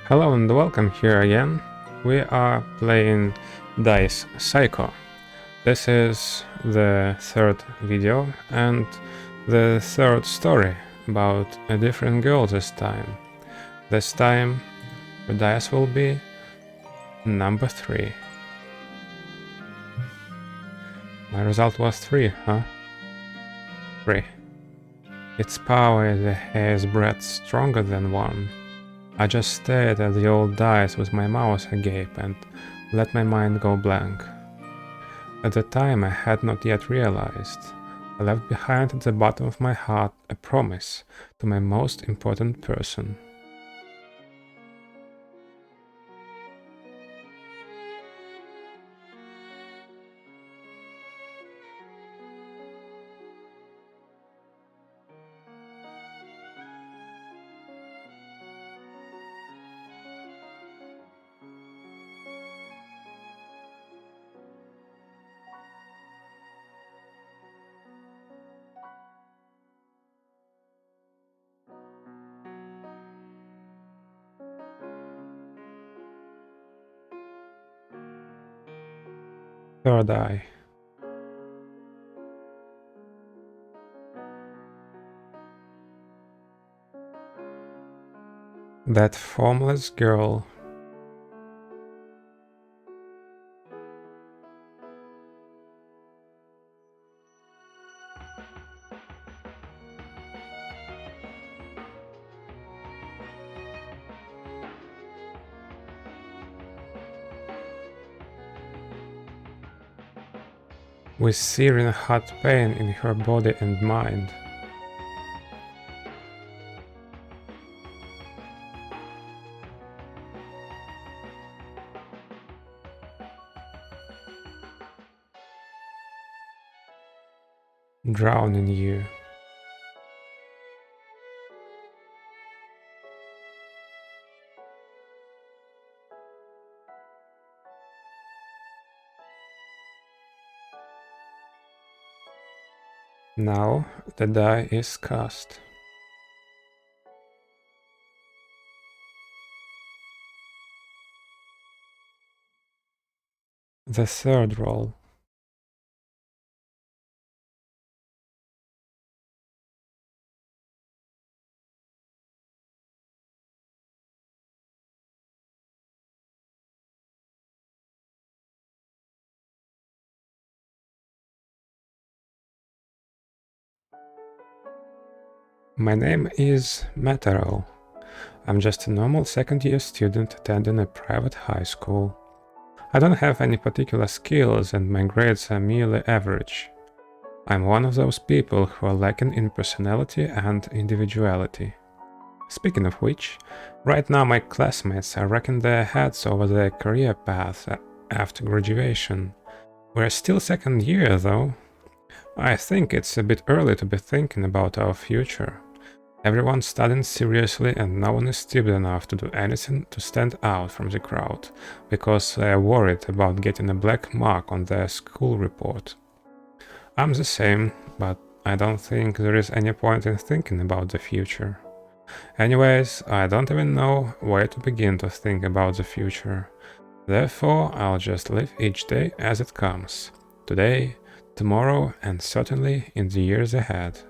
Hello and welcome here again. We are playing Dice Psycho. This is the third video and the third story about a different girl this time. This time the dice will be number 3. My result was 3, huh? 3. Its power is a hair's breadth stronger than 1. I just stared at the old dice with my mouth agape and let my mind go blank. At the time I had not yet realized. I left behind at the bottom of my heart a promise to my most important person. Third eye. That formless girl. With searing hot pain in her body and mind. Drown in you. Now the die is cast. The third roll. My name is Mataro. I'm just a normal second-year student attending a private high school. I don't have any particular skills and my grades are merely average. I'm one of those people who are lacking in personality and individuality. Speaking of which, right now my classmates are racking their heads over their career paths after graduation. We're still second year though. I think it's a bit early to be thinking about our future. Everyone's studying seriously and no one is stupid enough to do anything to stand out from the crowd, because they are worried about getting a black mark on their school report. I'm the same, but I don't think there is any point in thinking about the future. Anyways, I don't even know where to begin to think about the future. Therefore, I'll just live each day as it comes. Today, tomorrow, and certainly in the years ahead.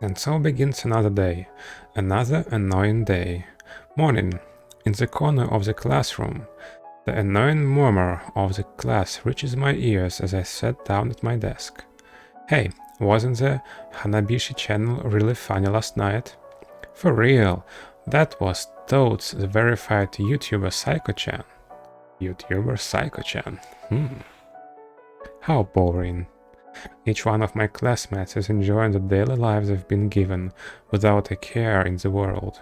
And so begins another day, another annoying day. Morning. In the corner of the classroom. The annoying murmur of the class reaches my ears as I sit down at my desk. Hey, wasn't the Hanabishi channel really funny last night? For real, that was totes the verified YouTuber Psycho-chan. YouTuber Psycho-chan. How boring. Each one of my classmates is enjoying the daily lives they've been given, without a care in the world.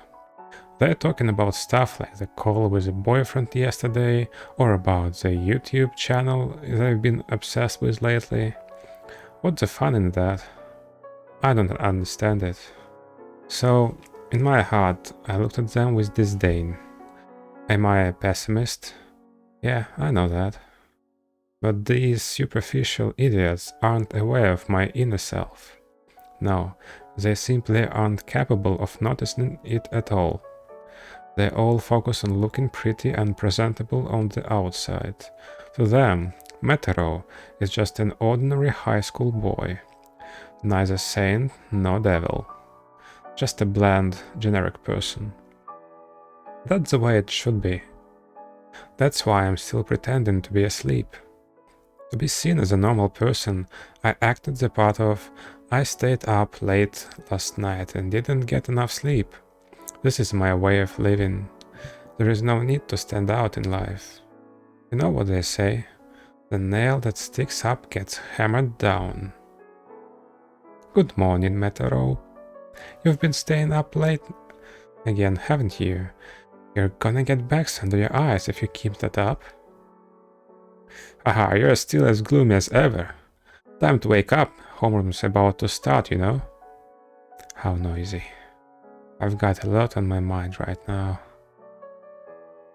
They're talking about stuff like the call with a boyfriend yesterday, or about the YouTube channel they've been obsessed with lately. What's the fun in that? I don't understand it. So, in my heart, I looked at them with disdain. Am I a pessimist? Yeah, I know that. But these superficial idiots aren't aware of my inner self. No, they simply aren't capable of noticing it at all. They all focus on looking pretty and presentable on the outside. To them, Metero is just an ordinary high school boy. Neither saint nor devil. Just a bland, generic person. That's the way it should be. That's why I'm still pretending to be asleep. To be seen as a normal person, I acted the part of I stayed up late last night and didn't get enough sleep. This is my way of living. There is no need to stand out in life. You know what they say? The nail that sticks up gets hammered down. Good morning, Metero. You've been staying up late again, haven't you? You're gonna get bags under your eyes if you keep that up. Haha, you're still as gloomy as ever. Time to wake up. Homeroom's about to start, you know? How noisy. I've got a lot on my mind right now.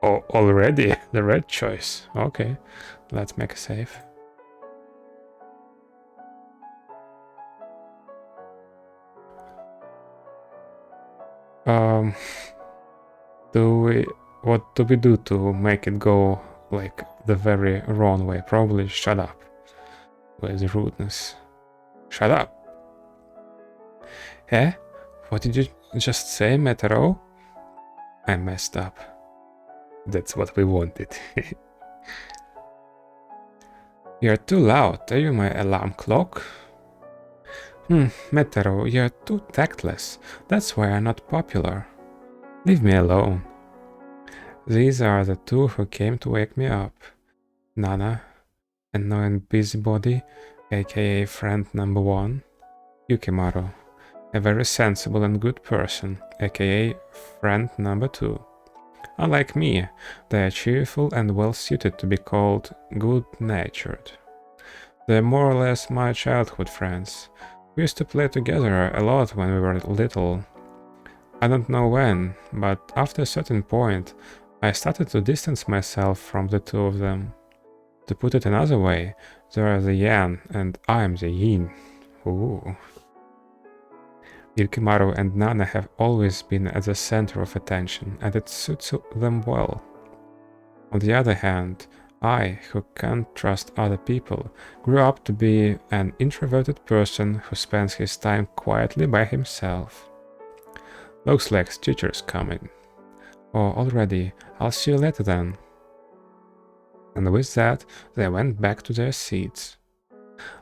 Oh, already? The red choice. Okay, let's make a save. What do we do to make it go like the very wrong way? Probably shut up. Where's the rudeness? Shut up! Eh? What did you just say, Metero? I messed up. That's what we wanted. You're too loud. Are you my alarm clock? Metero, you're too tactless. That's why I'm not popular. Leave me alone. These are the two who came to wake me up. Nana, annoying busybody, aka friend number 1. Yukimaru, a very sensible and good person, aka friend number 2. Unlike me, they are cheerful and well suited to be called good-natured. They're more or less my childhood friends. We used to play together a lot when we were little. I don't know when, but after a certain point, I started to distance myself from the two of them. To put it another way, they are the yang and I'm the yin. Ooh. Yukimaru and Nana have always been at the center of attention, and it suits them well. On the other hand, I, who can't trust other people, grew up to be an introverted person who spends his time quietly by himself. Looks like teacher's coming. Oh, already, I'll see you later then. And with that, they went back to their seats.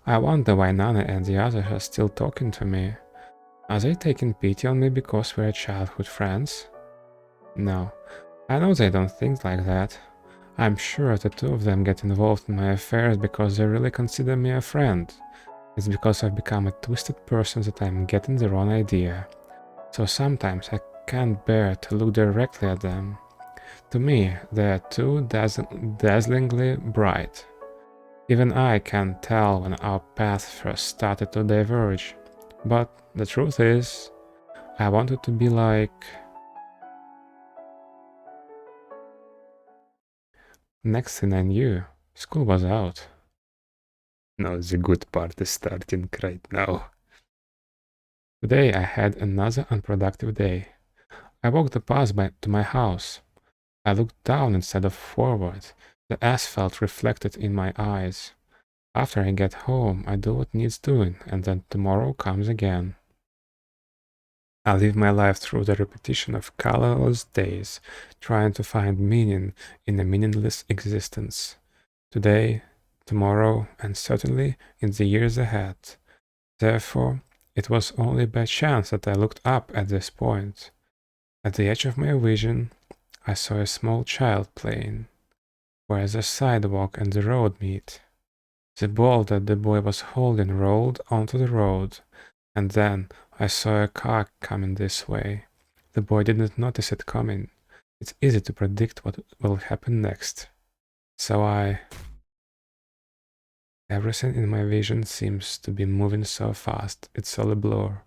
I wonder why Nana and the others are still talking to me. Are they taking pity on me because we're childhood friends? No, I know they don't think like that. I'm sure the two of them get involved in my affairs because they really consider me a friend. It's because I've become a twisted person that I'm getting the wrong idea. So sometimes I can't bear to look directly at them. To me, they're too dazzlingly bright. Even I can tell when our paths first started to diverge. But the truth is, I wanted to be like... Next thing I knew, school was out. Now the good part is starting right now. Today I had another unproductive day. I walked the path to my house. I looked down instead of forward. The asphalt reflected in my eyes. After I get home, I do what needs doing, and then tomorrow comes again. I live my life through the repetition of colorless days, trying to find meaning in a meaningless existence. Today, tomorrow, and certainly in the years ahead. Therefore, it was only by chance that I looked up at this point. At the edge of my vision, I saw a small child playing, where the sidewalk and the road meet. The ball that the boy was holding rolled onto the road, and then I saw a car coming this way. The boy didn't notice it coming. It's easy to predict what will happen next. So Everything in my vision seems to be moving so fast, it's all a blur.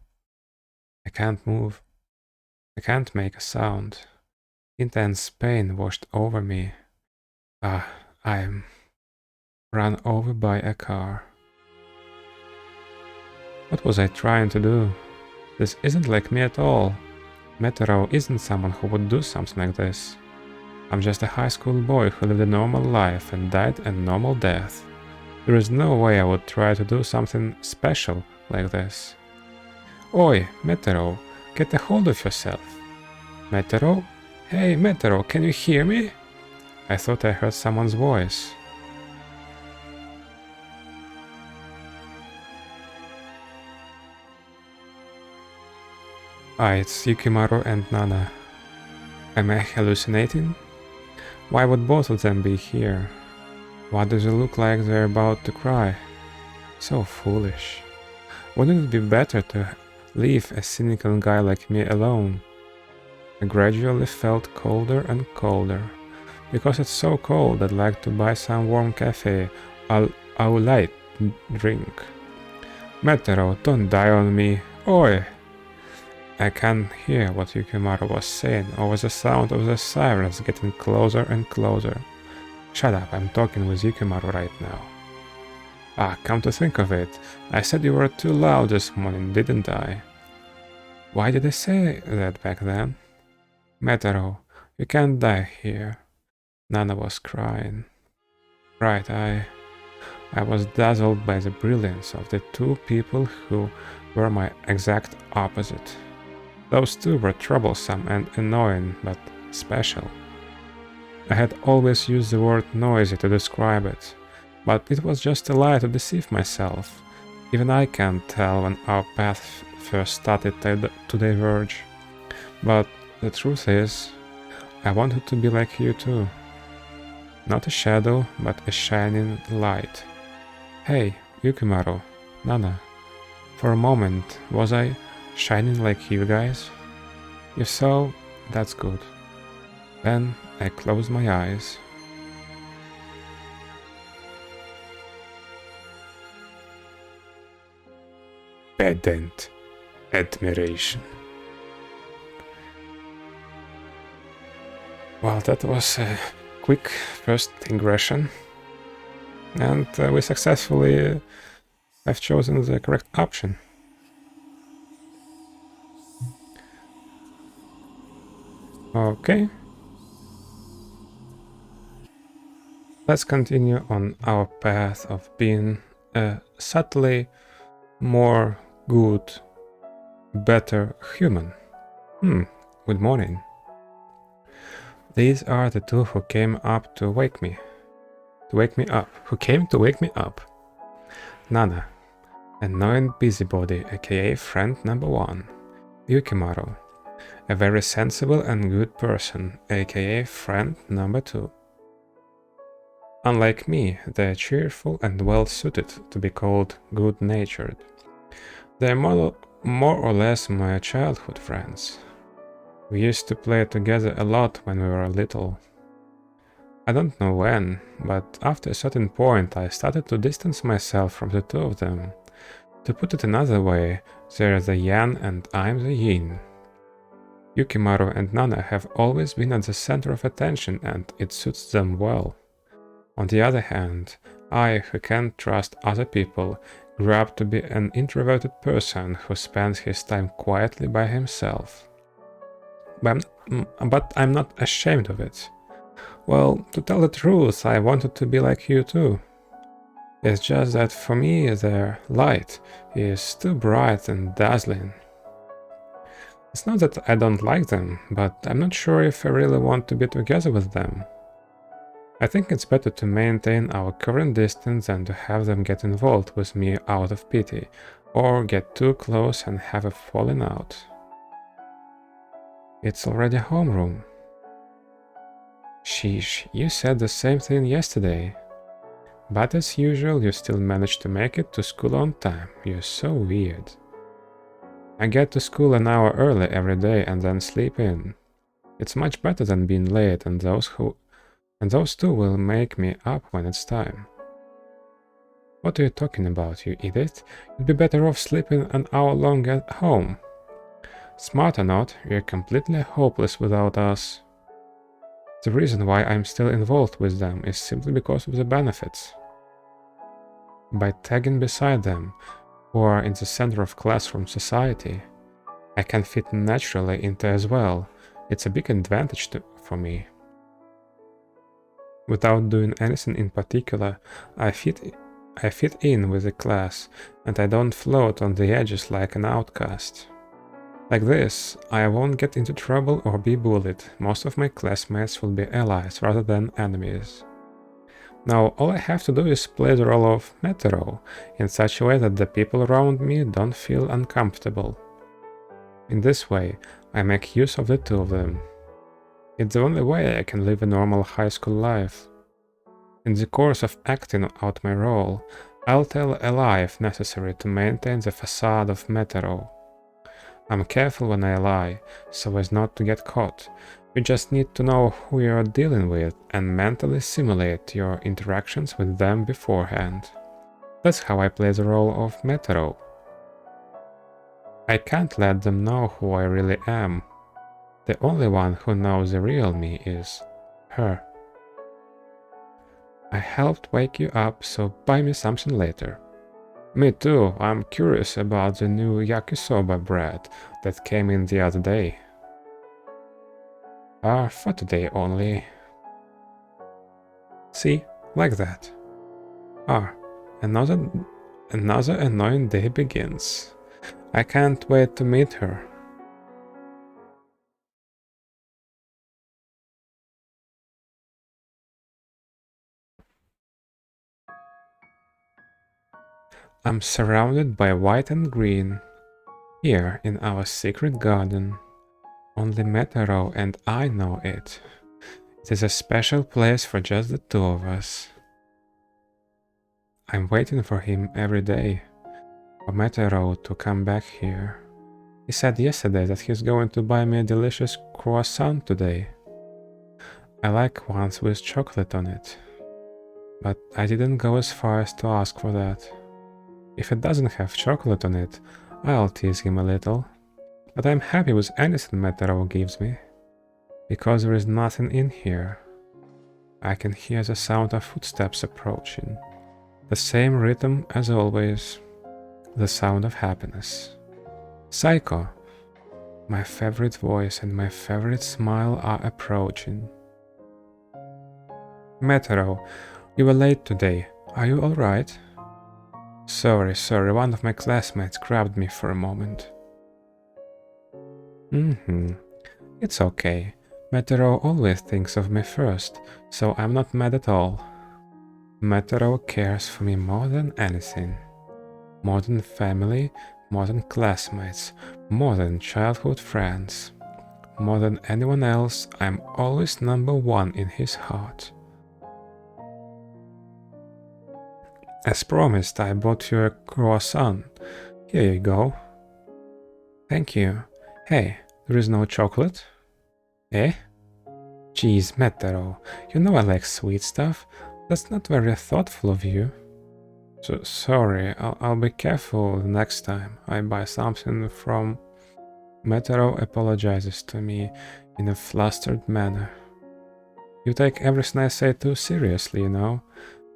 I can't move. I can't make a sound. Intense pain washed over me. I'm run over by a car. What was I trying to do? This isn't like me at all. Metero isn't someone who would do something like this. I'm just a high school boy who lived a normal life and died a normal death. There is no way I would try to do something special like this. Oi, Metero, get a hold of yourself. Metero? Hey, Metero, can you hear me? I thought I heard someone's voice. It's Yukimaru and Nana. Am I hallucinating? Why would both of them be here? Why does it look like they're about to cry? So foolish. Wouldn't it be better to leave a cynical guy like me alone? I gradually felt colder and colder. Because it's so cold, I'd like to buy some warm cafe au lait drink. Metero, don't die on me. Oi! I can't hear what Yukimaru was saying over the sound of the sirens getting closer and closer. Shut up, I'm talking with Yukimaru right now. Come to think of it, I said you were too loud this morning, didn't I? Why did I say that back then? Metero, you can't die here. Nana was crying. Right, I was dazzled by the brilliance of the two people who were my exact opposite. Those two were troublesome and annoying, but special. I had always used the word noisy to describe it, but it was just a lie to deceive myself. Even I can't tell when our paths first started to diverge. But the truth is, I wanted to be like you too. Not a shadow, but a shining light. Hey, Yukimaru, Nana, for a moment, was I shining like you guys? If so, that's good. Then I closed my eyes. Pedant admiration. Well, that was a quick first ingression, and we successfully have chosen the correct option. Okay. Let's continue on our path of being a subtly more good, better human. Good morning. These are the two who came up to wake me. Who came to wake me up. Nana, annoying busybody, aka friend number 1. Yukimaru, a very sensible and good person, aka friend number 2. Unlike me, they're cheerful and well-suited to be called good-natured. They're more or less my childhood friends. We used to play together a lot when we were little. I don't know when, but after a certain point I started to distance myself from the two of them. To put it another way, they're the yang and I'm the yin. Yukimaru and Nana have always been at the center of attention and it suits them well. On the other hand, I, who can't trust other people, grew up to be an introverted person who spends his time quietly by himself. But I'm not ashamed of it. Well, to tell the truth, I wanted to be like you too. It's just that for me, their light is too bright and dazzling. It's not that I don't like them, but I'm not sure if I really want to be together with them. I think it's better to maintain our current distance than to have them get involved with me out of pity, or get too close and have a falling out. It's already homeroom. Sheesh, you said the same thing yesterday. But as usual, you still manage to make it to school on time. You're so weird. I get to school an hour early every day and then sleep in. It's much better than being late, and those two will make me up when it's time. What are you talking about, you idiot? You'd be better off sleeping an hour long at home. Smart or not, you're completely hopeless without us. The reason why I'm still involved with them is simply because of the benefits. By tagging beside them, who are in the center of classroom society, I can fit naturally into as well. It's a big advantage for me. Without doing anything in particular, I fit in with the class, and I don't float on the edges like an outcast. Like this, I won't get into trouble or be bullied. Most of my classmates will be allies rather than enemies. Now, all I have to do is play the role of Metero in such a way that the people around me don't feel uncomfortable. In this way, I make use of the two of them. It's the only way I can live a normal high school life. In the course of acting out my role, I'll tell a lie if necessary to maintain the facade of Metero. I'm careful when I lie, so as not to get caught. You just need to know who you're dealing with and mentally simulate your interactions with them beforehand. That's how I play the role of Metero. I can't let them know who I really am. The only one who knows the real me is her. I helped wake you up, so buy me something later. Me too, I'm curious about the new yakisoba bread that came in the other day. For today only. See, like that. Another annoying day begins. I can't wait to meet her. I'm surrounded by white and green. Here in our secret garden. Only Metero and I know it. It is a special place for just the two of us. I'm waiting for him every day. For Metero to come back here. He said yesterday that he's going to buy me a delicious croissant today. I like ones with chocolate on it. But I didn't go as far as to ask for that. If it doesn't have chocolate on it, I'll tease him a little. But I'm happy with anything Metero gives me. Because there is nothing in here. I can hear the sound of footsteps approaching. The same rhythm as always. The sound of happiness. Psycho! My favorite voice and my favorite smile are approaching. Metero, you were late today. Are you alright? Sorry, one of my classmates grabbed me for a moment. It's okay. Metero always thinks of me first, so I'm not mad at all. Metero cares for me more than anything. More than family, more than classmates, more than childhood friends. More than anyone else, I'm always number one in his heart. As promised, I bought you a croissant. Here you go. Thank you. Hey, there is no chocolate? Eh? Geez, Metero, you know I like sweet stuff. That's not very thoughtful of you. So, sorry, I'll be careful the next time I buy something from... Metero apologizes to me in a flustered manner. You take everything I say too seriously, you know.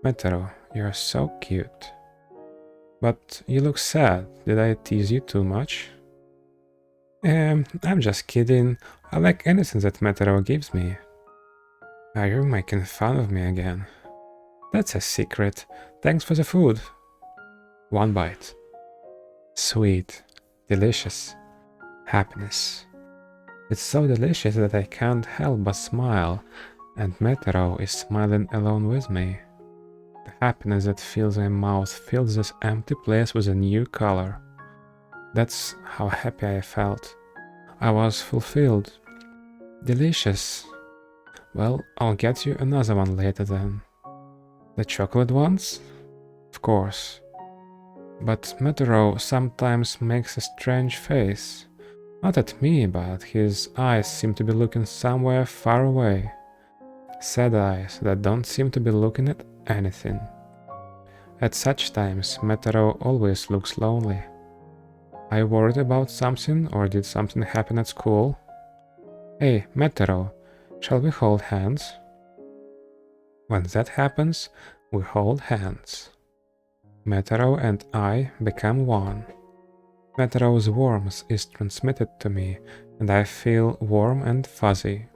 Metero, you're so cute. But you look sad. Did I tease you too much? I'm just kidding. I like anything that Metero gives me. Are you making fun of me again? That's a secret. Thanks for the food. One bite. Sweet. Delicious. Happiness. It's so delicious that I can't help but smile, and Metero is smiling along with me. The happiness that fills my mouth fills this empty place with a new color. That's how happy I felt. I was fulfilled. Delicious. Well, I'll get you another one later then. The chocolate ones? Of course. But Metero sometimes makes a strange face. Not at me, but his eyes seem to be looking somewhere far away. Sad eyes that don't seem to be looking at anything. At such times, Metero always looks lonely. Are you worried about something, or did something happen at school? Hey, Metero, shall we hold hands? When that happens, we hold hands. Metero and I become one. Meteor's warmth is transmitted to me, and I feel warm and fuzzy.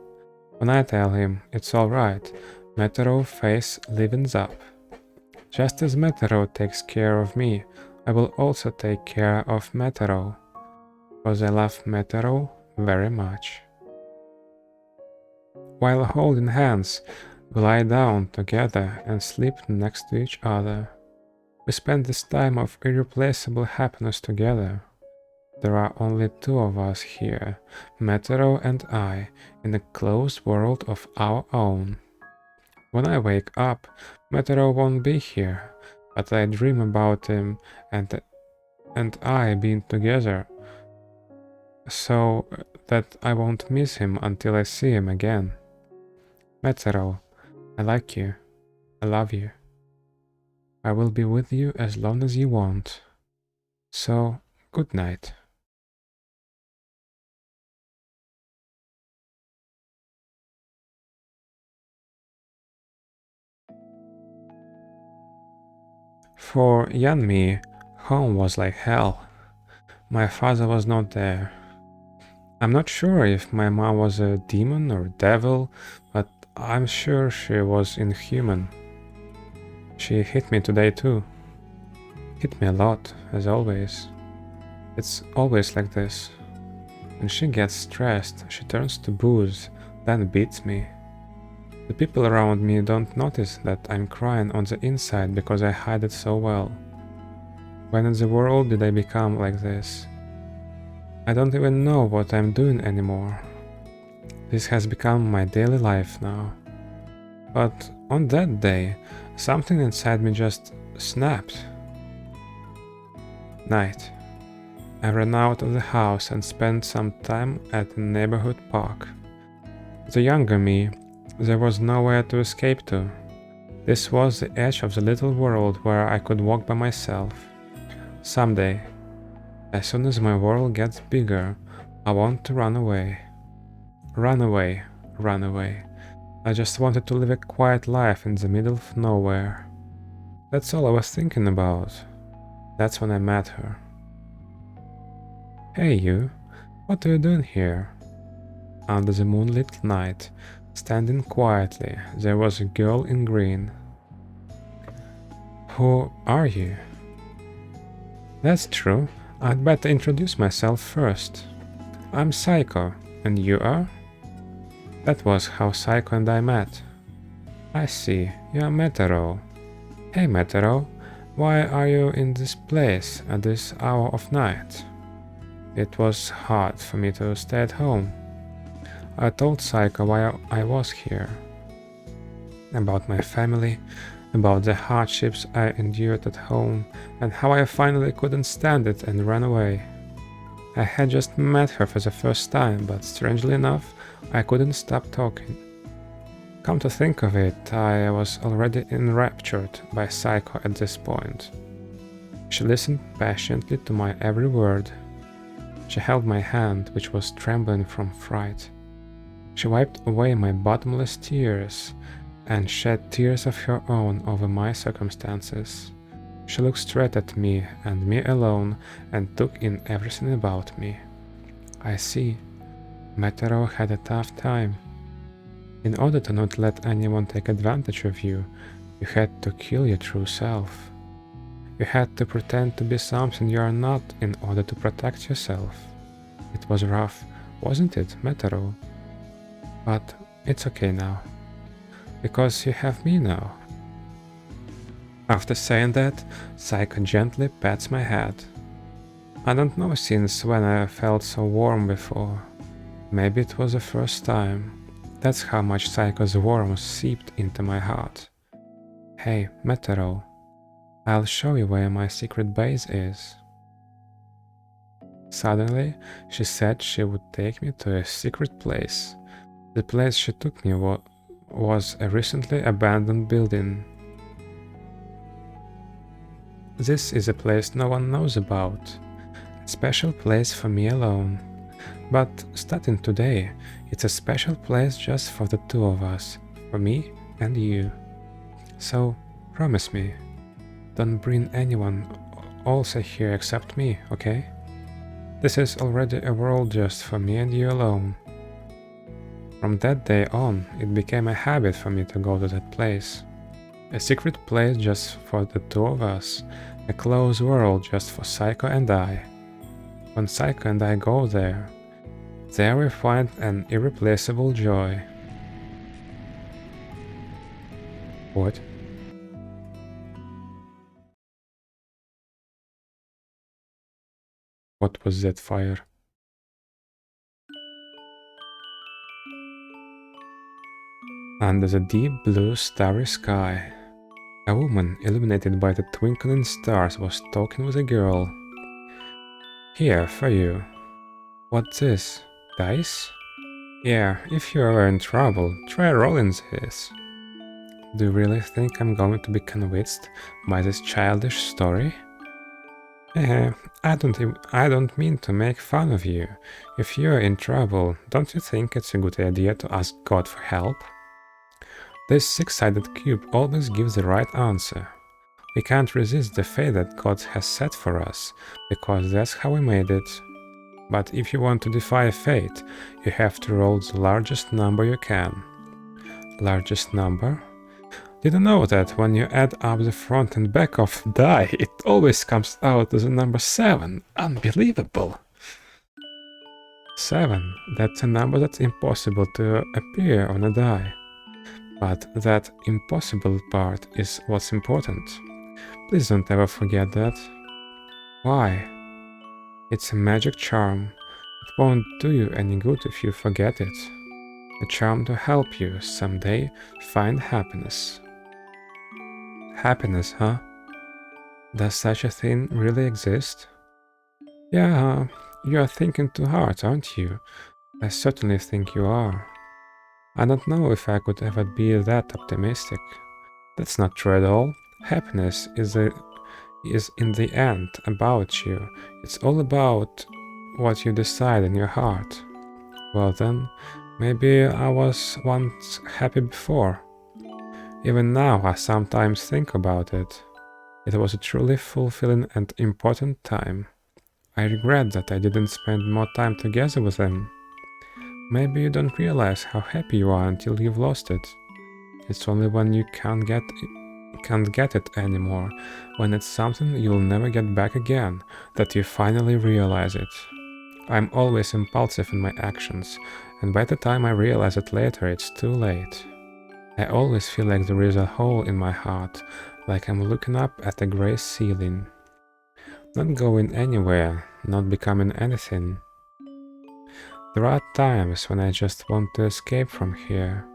When I tell him it's alright, Meteor's face livens up. Just as Meteor takes care of me, I will also take care of Meteor, because I love Meteor very much. While holding hands, we lie down together and sleep next to each other. We spend this time of irreplaceable happiness together. There are only two of us here, Meteor and I, in a closed world of our own. When I wake up, Meteor won't be here, but I dream about him and I being together, so that I won't miss him until I see him again. Meteor, I like you. I love you. I will be with you as long as you want. So, good night. For Yanmi, home was like hell. My father was not there. I'm not sure if my mom was a demon or devil, but I'm sure she was inhuman. She hit me today too. Hit me a lot, as always. It's always like this. When she gets stressed, she turns to booze, then beats me. The people around me don't notice that I'm crying on the inside because I hide it so well. When in the world did I become like this? I don't even know what I'm doing anymore. This has become my daily life now. But on that day, something inside me just snapped. Night. I ran out of the house and spent some time at the neighborhood park. The younger me, there was nowhere to escape to. This was the edge of the little world where I could walk by myself. Someday, as soon as my world gets bigger, I want to run away. Run away, run away. I just wanted to live a quiet life in the middle of nowhere. That's all I was thinking about. That's when I met her. Hey you, what are you doing here? Under the moonlit night, standing quietly, there was a girl in green. Who are you? That's true. I'd better introduce myself first. I'm Psycho, and you are? That was how Psycho and I met. I see, you're Meteor. Hey Meteor, why are you in this place at this hour of night? It was hard for me to stay at home. I told Psycho why I was here. About my family, about the hardships I endured at home, and how I finally couldn't stand it and ran away. I had just met her for the first time, but strangely enough, I couldn't stop talking. Come to think of it, I was already enraptured by Psycho at this point. She listened patiently to my every word. She held my hand, which was trembling from fright. She wiped away my bottomless tears and shed tears of her own over my circumstances. She looked straight at me and me alone and took in everything about me. I see. Meteor had a tough time. In order to not let anyone take advantage of you, you had to kill your true self. You had to pretend to be something you are not in order to protect yourself. It was rough, wasn't it, Meteor? But it's okay now. Because you have me now. After saying that, Psycho gently pats my head. I don't know since when I felt so warm before. Maybe it was the first time. That's how much Psycho's warmth seeped into my heart. Hey, Meteor, I'll show you where my secret base is. Suddenly, she said she would take me to a secret place. The place she took me was a recently abandoned building. This is a place no one knows about. A special place for me alone. But starting today, it's a special place just for the two of us, for me and you. So, promise me, don't bring anyone also here except me, okay? This is already a world just for me and you alone. From that day on, it became a habit for me to go to that place. A secret place just for the two of us, a closed world just for Psycho and I. When Psycho and I go there we find an irreplaceable joy. What? What was that fire? Under the deep blue starry sky, a woman illuminated by the twinkling stars was talking with a girl. Here, for you. What's this? Dice? Yeah, if you are in trouble, try rolling this. Do you really think I'm going to be convinced by this childish story? I don't mean to make fun of you. If you're in trouble, don't you think it's a good idea to ask God for help? This six-sided cube always gives the right answer. We can't resist the fate that God has set for us, because that's how we made it. But if you want to defy fate, you have to roll the largest number you can. Largest number? Did you know that when you add up the front and back of die, it always comes out as a number 7? Unbelievable! 7. That's a number that's impossible to appear on a die. But that impossible part is what's important. Please don't ever forget that. Why? It's a magic charm. It won't do you any good if you forget it. A charm to help you someday find happiness. Happiness, huh? Does such a thing really exist? Yeah, you are thinking too hard, aren't you? I certainly think you are. I don't know if I could ever be that optimistic. That's not true at all. Happiness is in the end about you. It's all about what you decide in your heart. Well then, maybe I was once happy before. Even now I sometimes think about it. It was a truly fulfilling and important time. I regret that I didn't spend more time together with him. Maybe you don't realize how happy you are until you've lost it. It's only when you can't get it anymore, when it's something you'll never get back again, that you finally realize it. I'm always impulsive in my actions, and by the time I realize it later, it's too late. I always feel like there is a hole in my heart, like I'm looking up at a gray ceiling. Not going anywhere, not becoming anything. There are times when I just want to escape from here.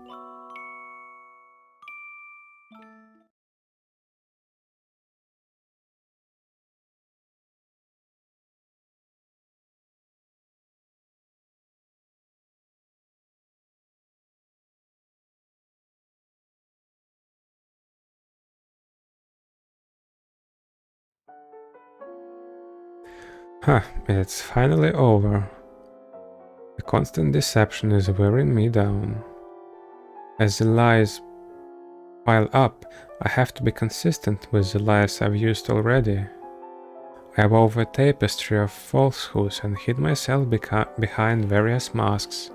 It's finally over. The constant deception is wearing me down. As the lies pile up, I have to be consistent with the lies I've used already. I wove a tapestry of falsehoods and hid myself behind various masks.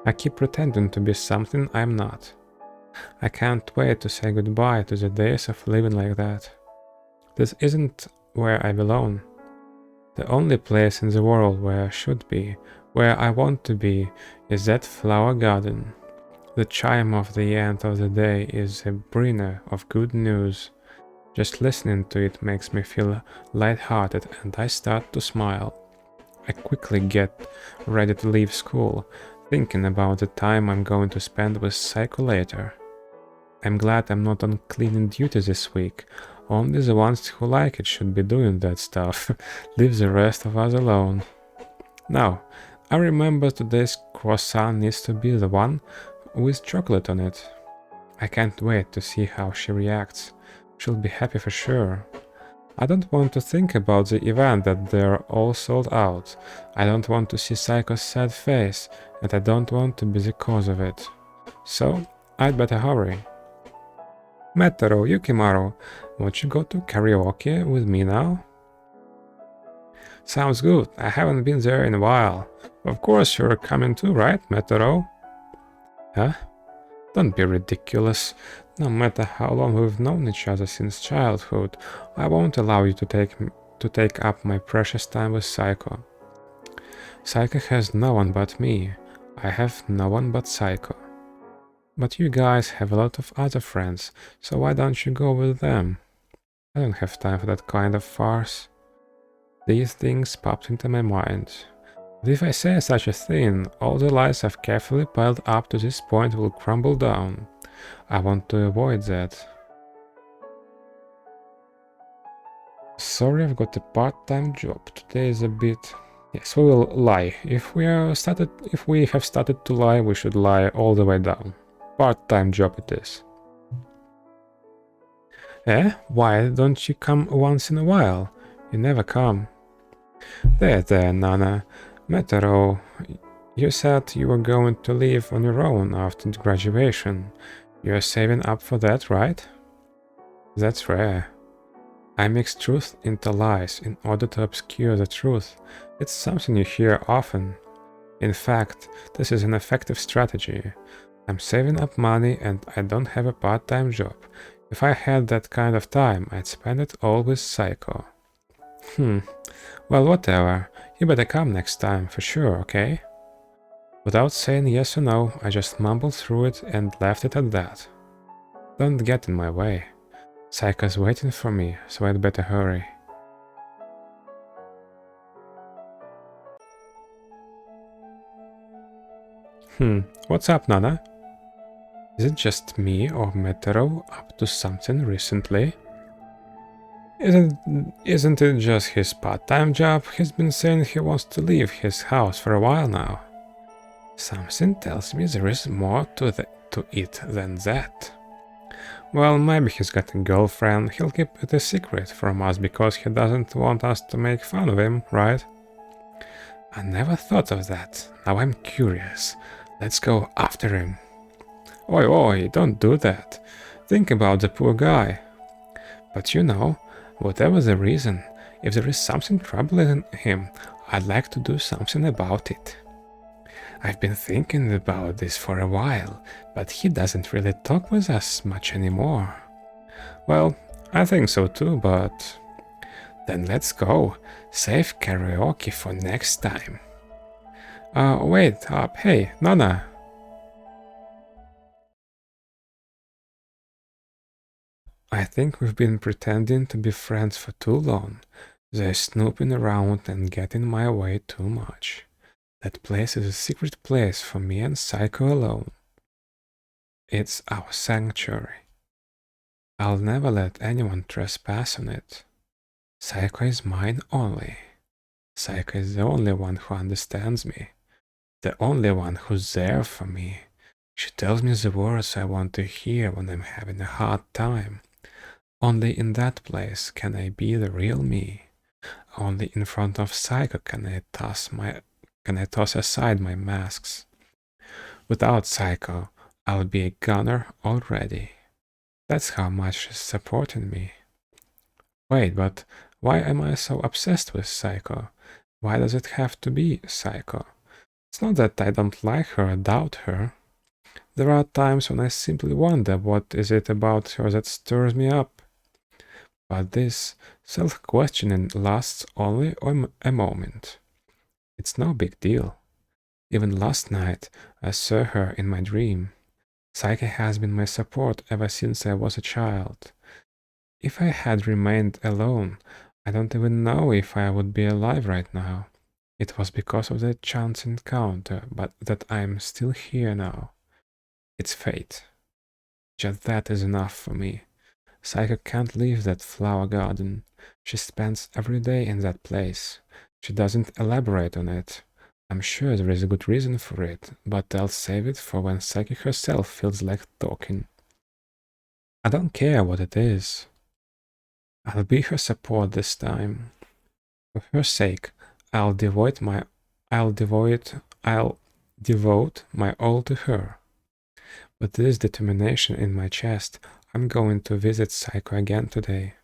I keep pretending to be something I'm not. I can't wait to say goodbye to the days of living like that. This isn't where I belong. The only place in the world where I should be, where I want to be, is that flower garden. The chime of the end of the day is a bringer of good news. Just listening to it makes me feel lighthearted and I start to smile. I quickly get ready to leave school, thinking about the time I'm going to spend with Psycho later. I'm glad I'm not on cleaning duty this week. Only the ones who like it should be doing that stuff. Leave the rest of us alone. Now, I remember today's croissant needs to be the one with chocolate on it. I can't wait to see how she reacts. She'll be happy for sure. I don't want to think about the event that they're all sold out. I don't want to see Psycho's sad face, and I don't want to be the cause of it. So, I'd better hurry. Metaro, Yukimaru, won't you go to karaoke with me now? Sounds good. I haven't been there in a while. Of course you're coming too, right, Metaro? Huh? Don't be ridiculous. No matter how long we've known each other since childhood, I won't allow you to take up my precious time with Psycho. Psycho has no one but me. I have no one but Psycho. But you guys have a lot of other friends, so why don't you go with them? I don't have time for that kind of farce. These things popped into my mind. But if I say such a thing, all the lies I've carefully piled up to this point will crumble down. I want to avoid that. Sorry, I've got a part-time job. Today is a bit... Yes, we will lie. If we have started to lie, we should lie all the way down. Part-time job it is. Eh? Why don't you come once in a while? You never come. There, Nana. Metaro, you said you were going to leave on your own after graduation. You're saving up for that, right? That's rare. I mix truth into lies in order to obscure the truth. It's something you hear often. In fact, this is an effective strategy. I'm saving up money and I don't have a part-time job. If I had that kind of time, I'd spend it all with Psycho. Well, whatever. You better come next time, for sure, okay? Without saying yes or no, I just mumbled through it and left it at that. Don't get in my way. Psycho's waiting for me, so I'd better hurry. What's up, Nana? Is it just me or Metaro up to something recently? Isn't it just his part-time job? He's been saying he wants to leave his house for a while now. Something tells me there is more to it than that. Well, maybe he's got a girlfriend. He'll keep it a secret from us because he doesn't want us to make fun of him, right? I never thought of that. Now I'm curious. Let's go after him. Oi, don't do that. Think about the poor guy. But you know, whatever the reason, if there is something troubling him, I'd like to do something about it. I've been thinking about this for a while, but he doesn't really talk with us much anymore. Well, I think so too, but... Then let's go. Save karaoke for next time. Wait up. Hey, Nana. I think we've been pretending to be friends for too long. They're snooping around and getting in my way too much. That place is a secret place for me and Psycho alone. It's our sanctuary. I'll never let anyone trespass on it. Psycho is mine only. Psycho is the only one who understands me. The only one who's there for me. She tells me the words I want to hear when I'm having a hard time. Only in that place can I be the real me. Only in front of Psycho can I toss aside my masks. Without Psycho, I'll be a goner already. That's how much she's supporting me. Wait, but why am I so obsessed with Psycho? Why does it have to be Psycho? It's not that I don't like her or doubt her. There are times when I simply wonder what is it about her that stirs me up. But this self-questioning lasts only a moment. It's no big deal. Even last night, I saw her in my dream. Psyche has been my support ever since I was a child. If I had remained alone, I don't even know if I would be alive right now. It was because of the chance encounter, but that I'm still here now. It's fate. Just that is enough for me. Psycho can't leave that flower garden. She spends every day in that place. She doesn't elaborate on it. I'm sure there is a good reason for it, but I'll save it for when Psyche herself feels like talking. I don't care what it is. I'll be her support this time. For her sake, I'll devote my all to her. With this determination in my chest, I'm going to visit Psycho again today.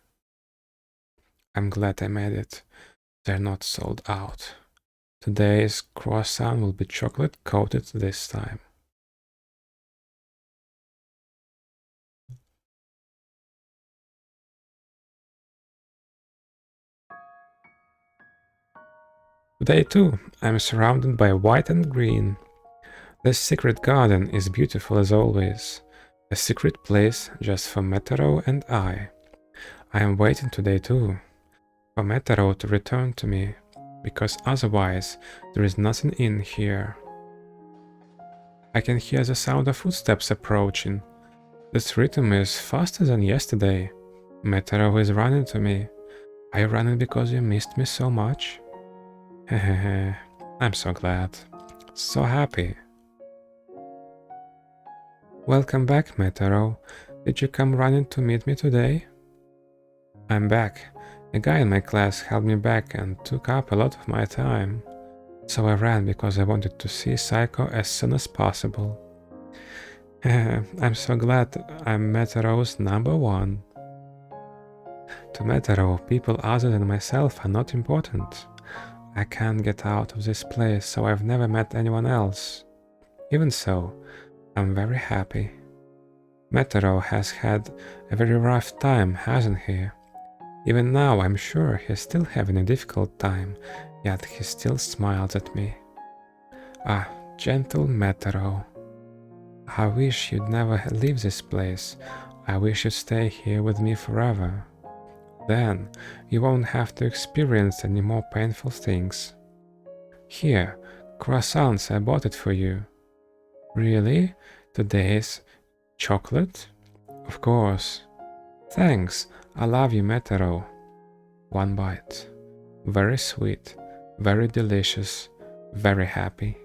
I'm glad I made it. They're not sold out. Today's croissant will be chocolate coated this time. Today too, I'm surrounded by white and green. This secret garden is beautiful as always. A secret place just for Metero and I. I am waiting today too, for Metero to return to me, because otherwise there is nothing in here. I can hear the sound of footsteps approaching. This rhythm is faster than yesterday. Metero is running to me. Are you running because you missed me so much? Hehehe, I'm so glad. So happy. Welcome back, Metero. Did you come running to meet me today? I'm back. A guy in my class held me back and took up a lot of my time. So I ran because I wanted to see Psycho as soon as possible. I'm so glad I'm Metero's #1. To Metero, people other than myself are not important. I can't get out of this place, so I've never met anyone else. Even so, I'm very happy. Metero has had a very rough time, hasn't he? Even now, I'm sure he's still having a difficult time, yet he still smiles at me. Ah, gentle Metero. I wish you'd never leave this place. I wish you'd stay here with me forever. Then, you won't have to experience any more painful things. Here, croissants, I bought it for you. Really? Today's chocolate? Of course. Thanks, I love you, Metero. One bite. Very sweet, very delicious, very happy.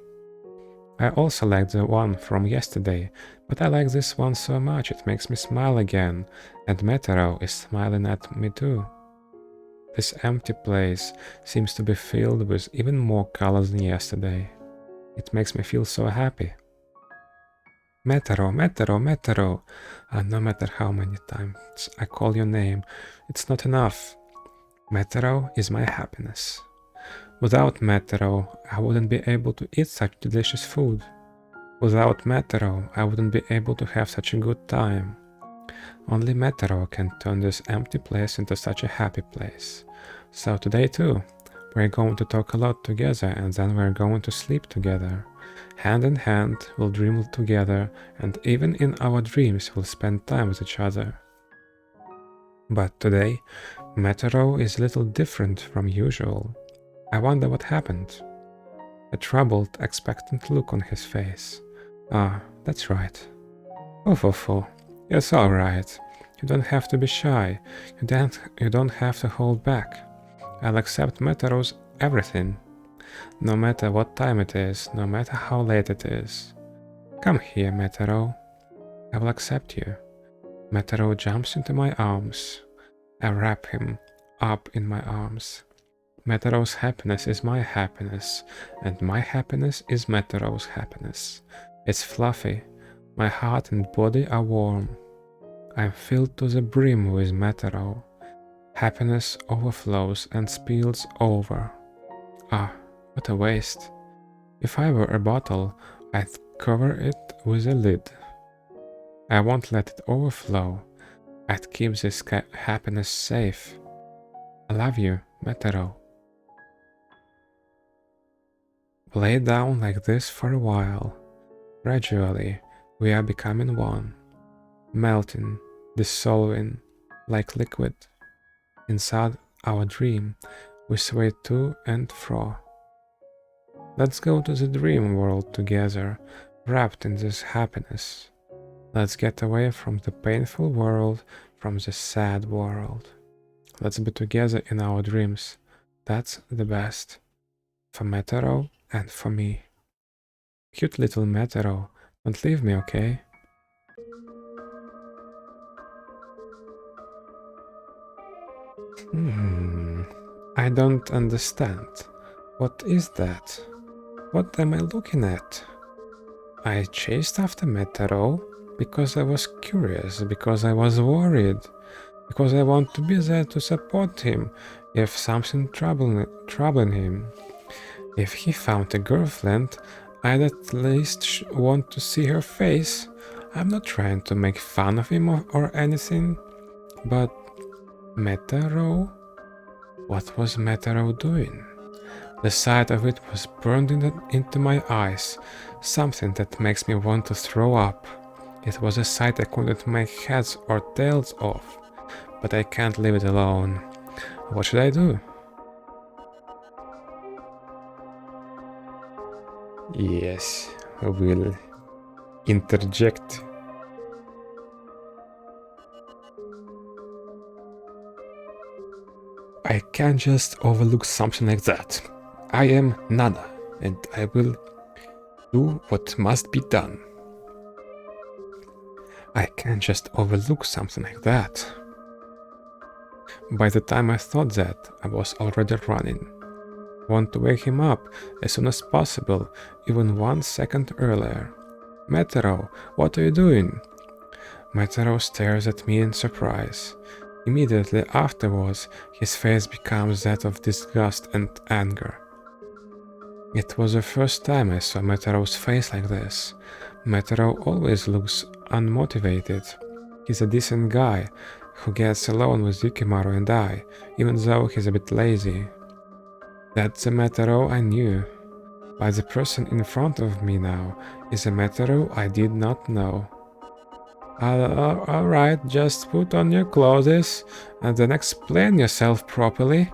I also like the one from yesterday, but I like this one so much it makes me smile again, and Metero is smiling at me too. This empty place seems to be filled with even more colors than yesterday. It makes me feel so happy. Metero, Metero, Metero! No matter how many times I call your name, it's not enough. Metero is my happiness. Without Metero, I wouldn't be able to eat such delicious food. Without Metero, I wouldn't be able to have such a good time. Only Metero can turn this empty place into such a happy place. So today too, we're going to talk a lot together and then we're going to sleep together. Hand in hand, we'll dream together, and even in our dreams we'll spend time with each other. But today, Metero is a little different from usual. I wonder what happened. A troubled, expectant look on his face. Ah, that's right. Oh, it's alright. You don't have to be shy. You don't have to hold back. I'll accept Metero's everything. No matter what time it is, no matter how late it is. Come here, Metero. I will accept you. Metero jumps into my arms. I wrap him up in my arms. Metero's happiness is my happiness, and my happiness is Metero's happiness. It's fluffy. My heart and body are warm. I'm filled to the brim with Metero. Happiness overflows and spills over. Ah, what a waste. If I were a bottle, I'd cover it with a lid. I won't let it overflow. I'd keep this happiness safe. I love you, Metero. Lay down like this for a while. Gradually, we are becoming one. Melting, dissolving, like liquid. Inside our dream, we sway to and fro. Let's go to the dream world together, wrapped in this happiness. Let's get away from the painful world, from the sad world. Let's be together in our dreams. That's the best. For Metero and for me. Cute little Metero, don't leave me, okay? I don't understand. What is that? What am I looking at? I chased after Metero because I was curious, because I was worried. because I want to be there to support him if something troubling him. If he found a girlfriend, I'd at least want to see her face. I'm not trying to make fun of him or anything, but Metaro? What was Metaro doing? The sight of it was burned into my eyes, something that makes me want to throw up. It was a sight I couldn't make heads or tails of, but I can't leave it alone. What should I do? Yes, I will interject. I can't just overlook something like that. I am Nana, and I will do what must be done. I can't just overlook something like that. By the time I thought that, I was already running. I want to wake him up as soon as possible, even 1 second earlier. Metaro, what are you doing? Metaro stares at me in surprise. Immediately afterwards, his face becomes that of disgust and anger. It was the first time I saw Metaro's face like this. Metaro always looks unmotivated. He's a decent guy who gets along with Yukimaru and I, even though he's a bit lazy. That's the Metaro I knew. But the person in front of me now is a Metaro I did not know. Alright, just put on your clothes and then explain yourself properly.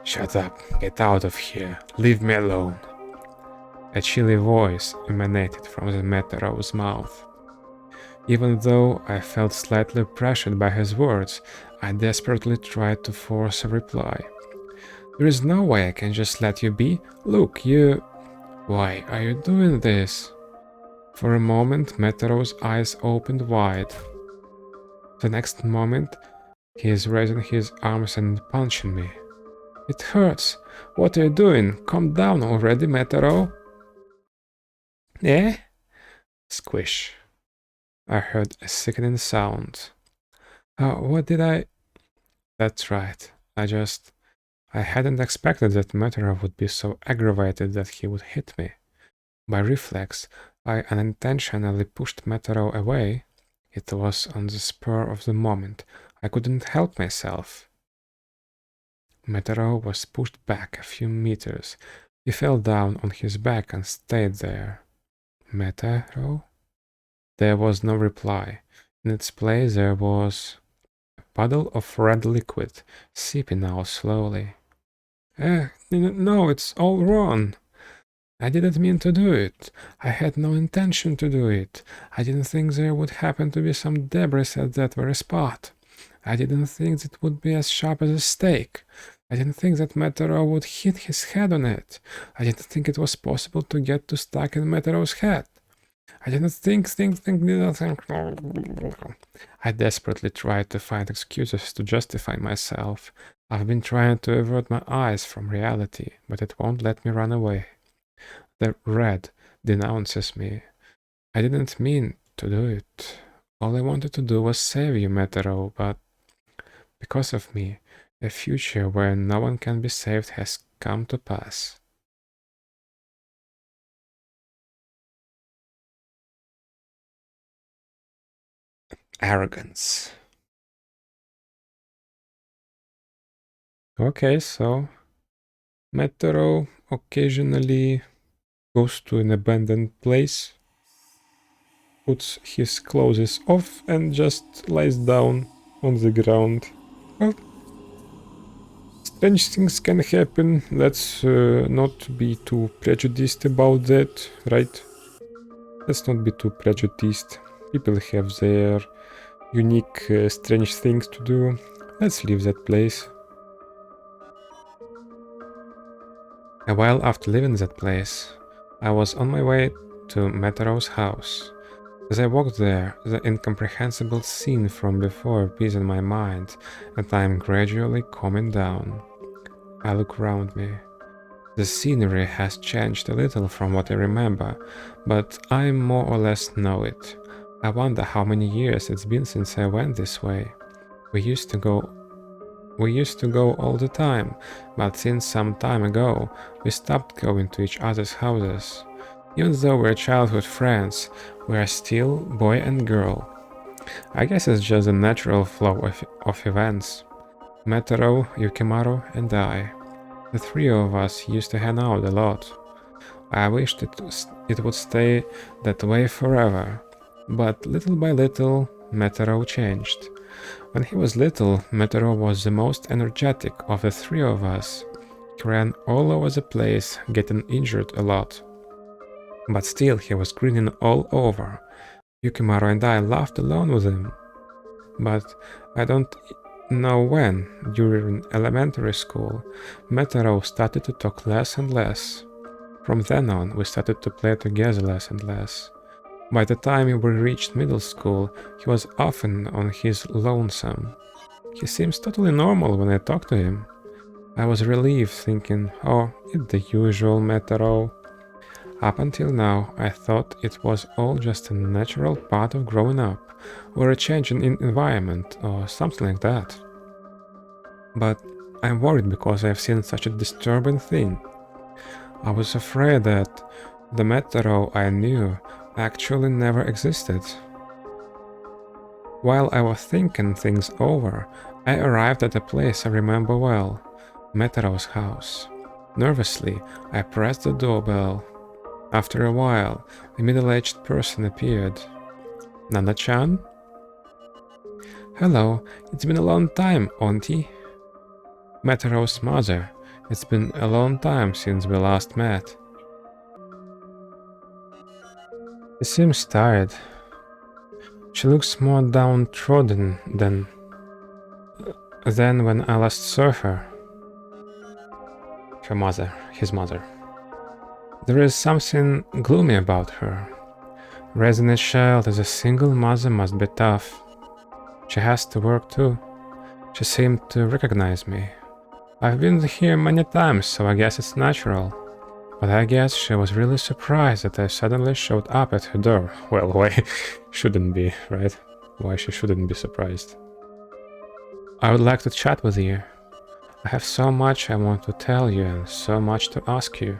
Shut up, get out of here, leave me alone. A chilly voice emanated from the Metaro's mouth. Even though I felt slightly pressured by his words, I desperately tried to force a reply. There is no way I can just let you be. Look, you... Why are you doing this? For a moment, Metaro's eyes opened wide. The next moment, he is raising his arms and punching me. It hurts. What are you doing? Calm down already, Metaro. Eh? Squish. I heard a sickening sound. What did I... That's right. I hadn't expected that Metaro would be so aggravated that he would hit me. By reflex, I unintentionally pushed Metaro away. It was on the spur of the moment. I couldn't help myself. Metaro was pushed back a few meters. He fell down on his back and stayed there. Metaro? There was no reply. In its place there was a puddle of red liquid, seeping out slowly. No, it's all wrong. I didn't mean to do it. I had no intention to do it. I didn't think there would happen to be some debris at that very spot. I didn't think it would be as sharp as a stake. I didn't think that Metaro would hit his head on it. I didn't think it was possible to get too stuck in Metaro's head. I didn't think. I desperately tried to find excuses to justify myself. I've been trying to avert my eyes from reality, but it won't let me run away. The red denounces me. I didn't mean to do it. All I wanted to do was save you, Metaro, but because of me, a future where no one can be saved has come to pass. Arrogance. Okay, so Metaro occasionally goes to an abandoned place, puts his clothes off and just lies down on the ground. Well, strange things can happen. Let's not be too prejudiced about that, right? Let's not be too prejudiced. People have their unique, strange things to do. Let's leave that place. A while after leaving that place, I was on my way to Metaro's house. As I walked there, the incomprehensible scene from before appears in my mind, and I am gradually calming down. I look around me. The scenery has changed a little from what I remember, but I more or less know it. I wonder how many years it's been since I went this way. We used to go we used to go all the time, but since some time ago, we stopped going to each other's houses. Even though we're childhood friends, we are still boy and girl. I guess it's just a natural flow of events. Metaro, Yukimaru, and I. The three of us used to hang out a lot. I wished it would stay that way forever. But little by little, Metaro changed. When he was little, Metaro was the most energetic of the three of us. He ran all over the place, getting injured a lot. But still, he was grinning all over. Yukimaru and I laughed alone with him. But I don't know when, during elementary school, Metaro started to talk less and less. From then on, we started to play together less and less. By the time we reached middle school, he was often on his lonesome. He seems totally normal when I talk to him. I was relieved, thinking, oh, it's the usual Metaro. Up until now, I thought it was all just a natural part of growing up, or a change in environment, or something like that. But I'm worried because I've seen such a disturbing thing. I was afraid that the Metaro I knew actually never existed. While I was thinking things over, I arrived at a place I remember well, Metaro's house. Nervously, I pressed the doorbell. After a while, a middle-aged person appeared. Nana-chan? Hello, it's been a long time, auntie. Metaro's mother. It's been a long time since we last met. She seems tired. She looks more downtrodden than when I last saw her. His mother. There is something gloomy about her. Raising a child as a single mother must be tough. She has to work too. She seemed to recognize me. I've been here many times, so I guess it's natural. But I guess she was really surprised that I suddenly showed up at her door. Well, why shouldn't be, right? Why she shouldn't be surprised. I would like to chat with you. I have so much I want to tell you and so much to ask you.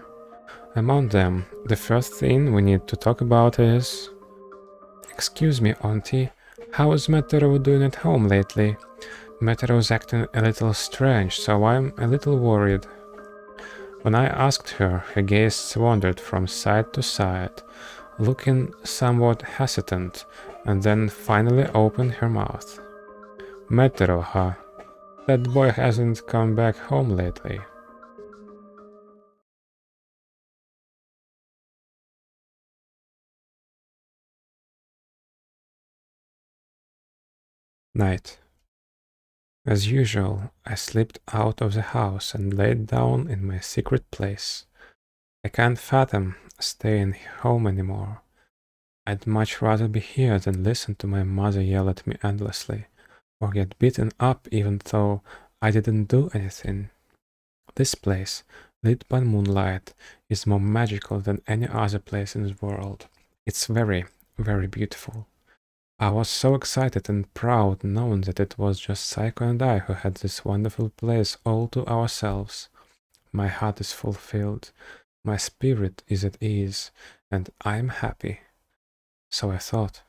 Among them, the first thing we need to talk about is... Excuse me, auntie, how is Metaro doing at home lately? Metaro's acting a little strange, so I'm a little worried. When I asked her, her gaze wandered from side to side, looking somewhat hesitant, and then finally opened her mouth. Metaro, huh? That boy hasn't come back home lately. Night. As usual, I slipped out of the house and laid down in my secret place. I can't fathom staying home anymore. I'd much rather be here than listen to my mother yell at me endlessly, or get beaten up even though I didn't do anything. This place, lit by moonlight, is more magical than any other place in the world. It's very, very beautiful. I was so excited and proud knowing that it was just Psycho and I who had this wonderful place all to ourselves. My heart is fulfilled, my spirit is at ease, and I'm happy. So I thought.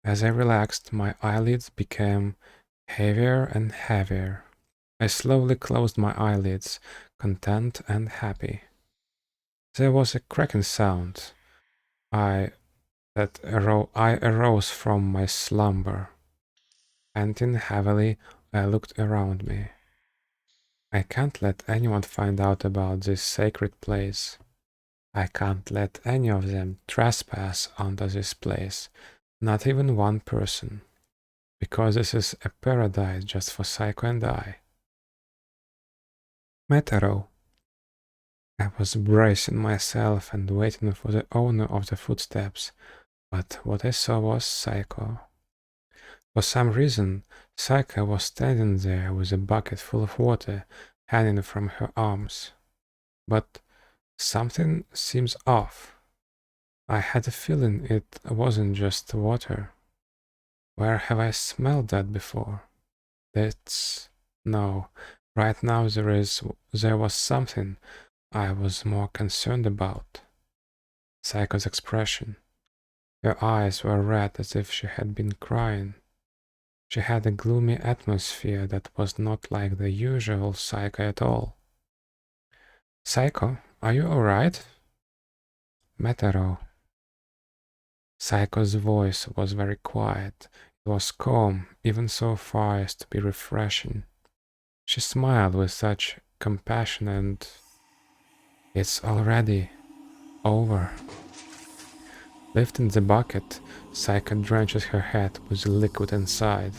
As I relaxed, my eyelids became heavier and heavier. I slowly closed my eyelids, content and happy. There was a cracking sound. I arose from my slumber. Panting heavily, I looked around me. I can't let anyone find out about this sacred place. I can't let any of them trespass onto this place, not even one person, because this is a paradise just for Psycho and I. Metaro. I was bracing myself and waiting for the owner of the footsteps, but what I saw was Psycho. For some reason, Psycho was standing there with a bucket full of water hanging from her arms. But something seems off. I had a feeling it wasn't just water. Where have I smelled that before? No. Right now there was something I was more concerned about. Psycho's expression. Her eyes were red as if she had been crying. She had a gloomy atmosphere that was not like the usual Psycho at all. Psycho, are you alright? Metero. Psycho's voice was very quiet. It was calm, even so far as to be refreshing. She smiled with such compassion and... It's already over. Lifting the bucket, Psycho drenches her head with the liquid inside.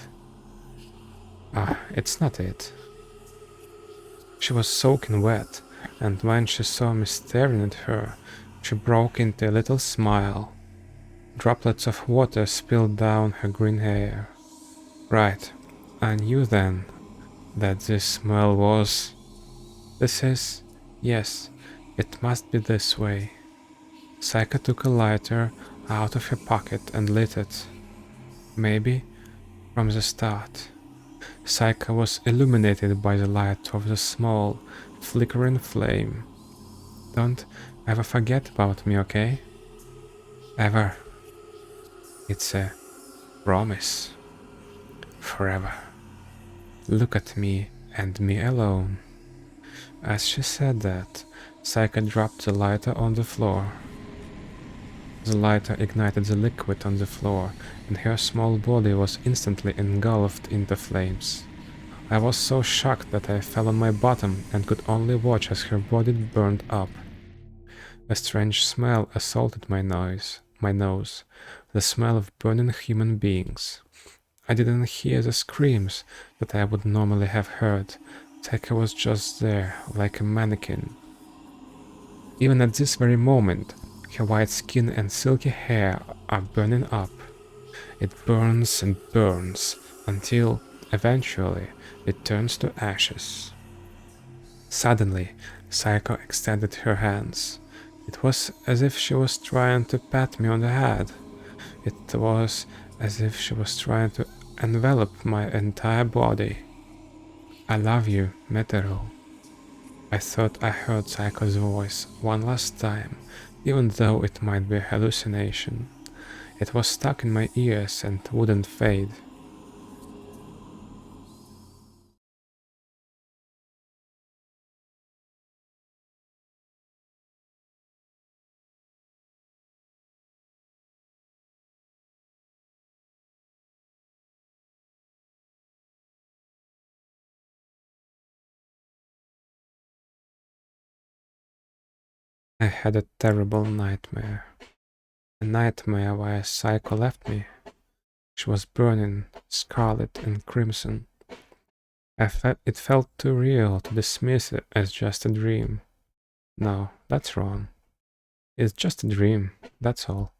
Ah, it's not it. She was soaking wet, and when she saw me staring at her, she broke into a little smile. Droplets of water spilled down her green hair. Right, I knew then that this smell was... Yes, it must be this way. Psycho took a lighter out of her pocket and lit it. Maybe from the start. Psycho was illuminated by the light of the small, flickering flame. Don't ever forget about me, okay? Ever. It's a promise. Forever. Look at me and me alone. As she said that, Psycho dropped the lighter on the floor. The lighter ignited the liquid on the floor, and her small body was instantly engulfed in the flames. I was so shocked that I fell on my bottom and could only watch as her body burned up. A strange smell assaulted my nose, the smell of burning human beings. I didn't hear the screams that I would normally have heard. Psycho was just there, like a mannequin. Even at this very moment, her white skin and silky hair are burning up. It burns and burns, until, eventually, it turns to ashes. Suddenly, Psycho extended her hands. It was as if she was trying to pat me on the head. It was as if she was trying to envelop my entire body. I love you, Metero. I thought I heard Psycho's voice one last time, even though it might be a hallucination. It was stuck in my ears and wouldn't fade. I had a terrible nightmare. A nightmare where Psycho left me. She was burning, scarlet and crimson. It felt too real to dismiss it as just a dream. No, that's wrong. It's just a dream, that's all.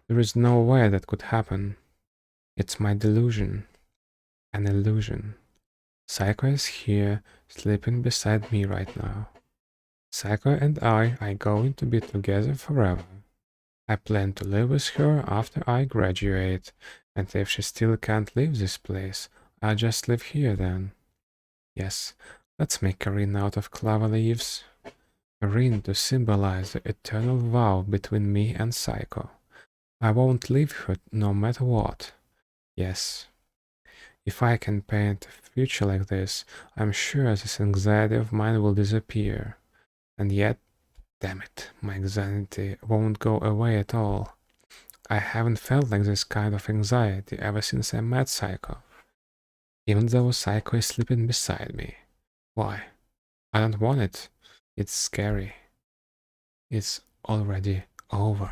There is no way that could happen. It's my delusion. An illusion. Psycho is here, sleeping beside me right now. Psycho and I are going to be together forever. I plan to live with her after I graduate, and if she still can't leave this place, I'll just live here then. Yes, let's make a ring out of clover leaves. A ring to symbolize the eternal vow between me and Psycho. I won't leave her no matter what. Yes. If I can paint a future like this, I'm sure this anxiety of mine will disappear. And yet, damn it, my anxiety won't go away at all. I haven't felt like this kind of anxiety ever since I met Psycho. Even though Psycho is sleeping beside me. Why? I don't want it. It's scary. It's already over.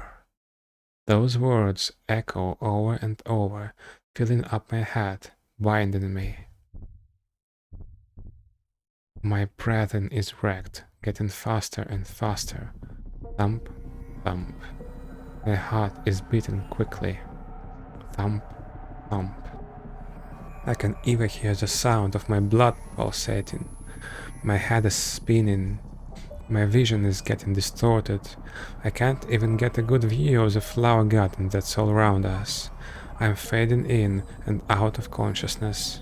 Those words echo over and over, filling up my head, binding me. My breathing is wrecked, getting faster and faster. Thump, thump. My heart is beating quickly. Thump, thump. I can even hear the sound of my blood pulsating. My head is spinning. My vision is getting distorted. I can't even get a good view of the flower garden that's all around us. I'm fading in and out of consciousness.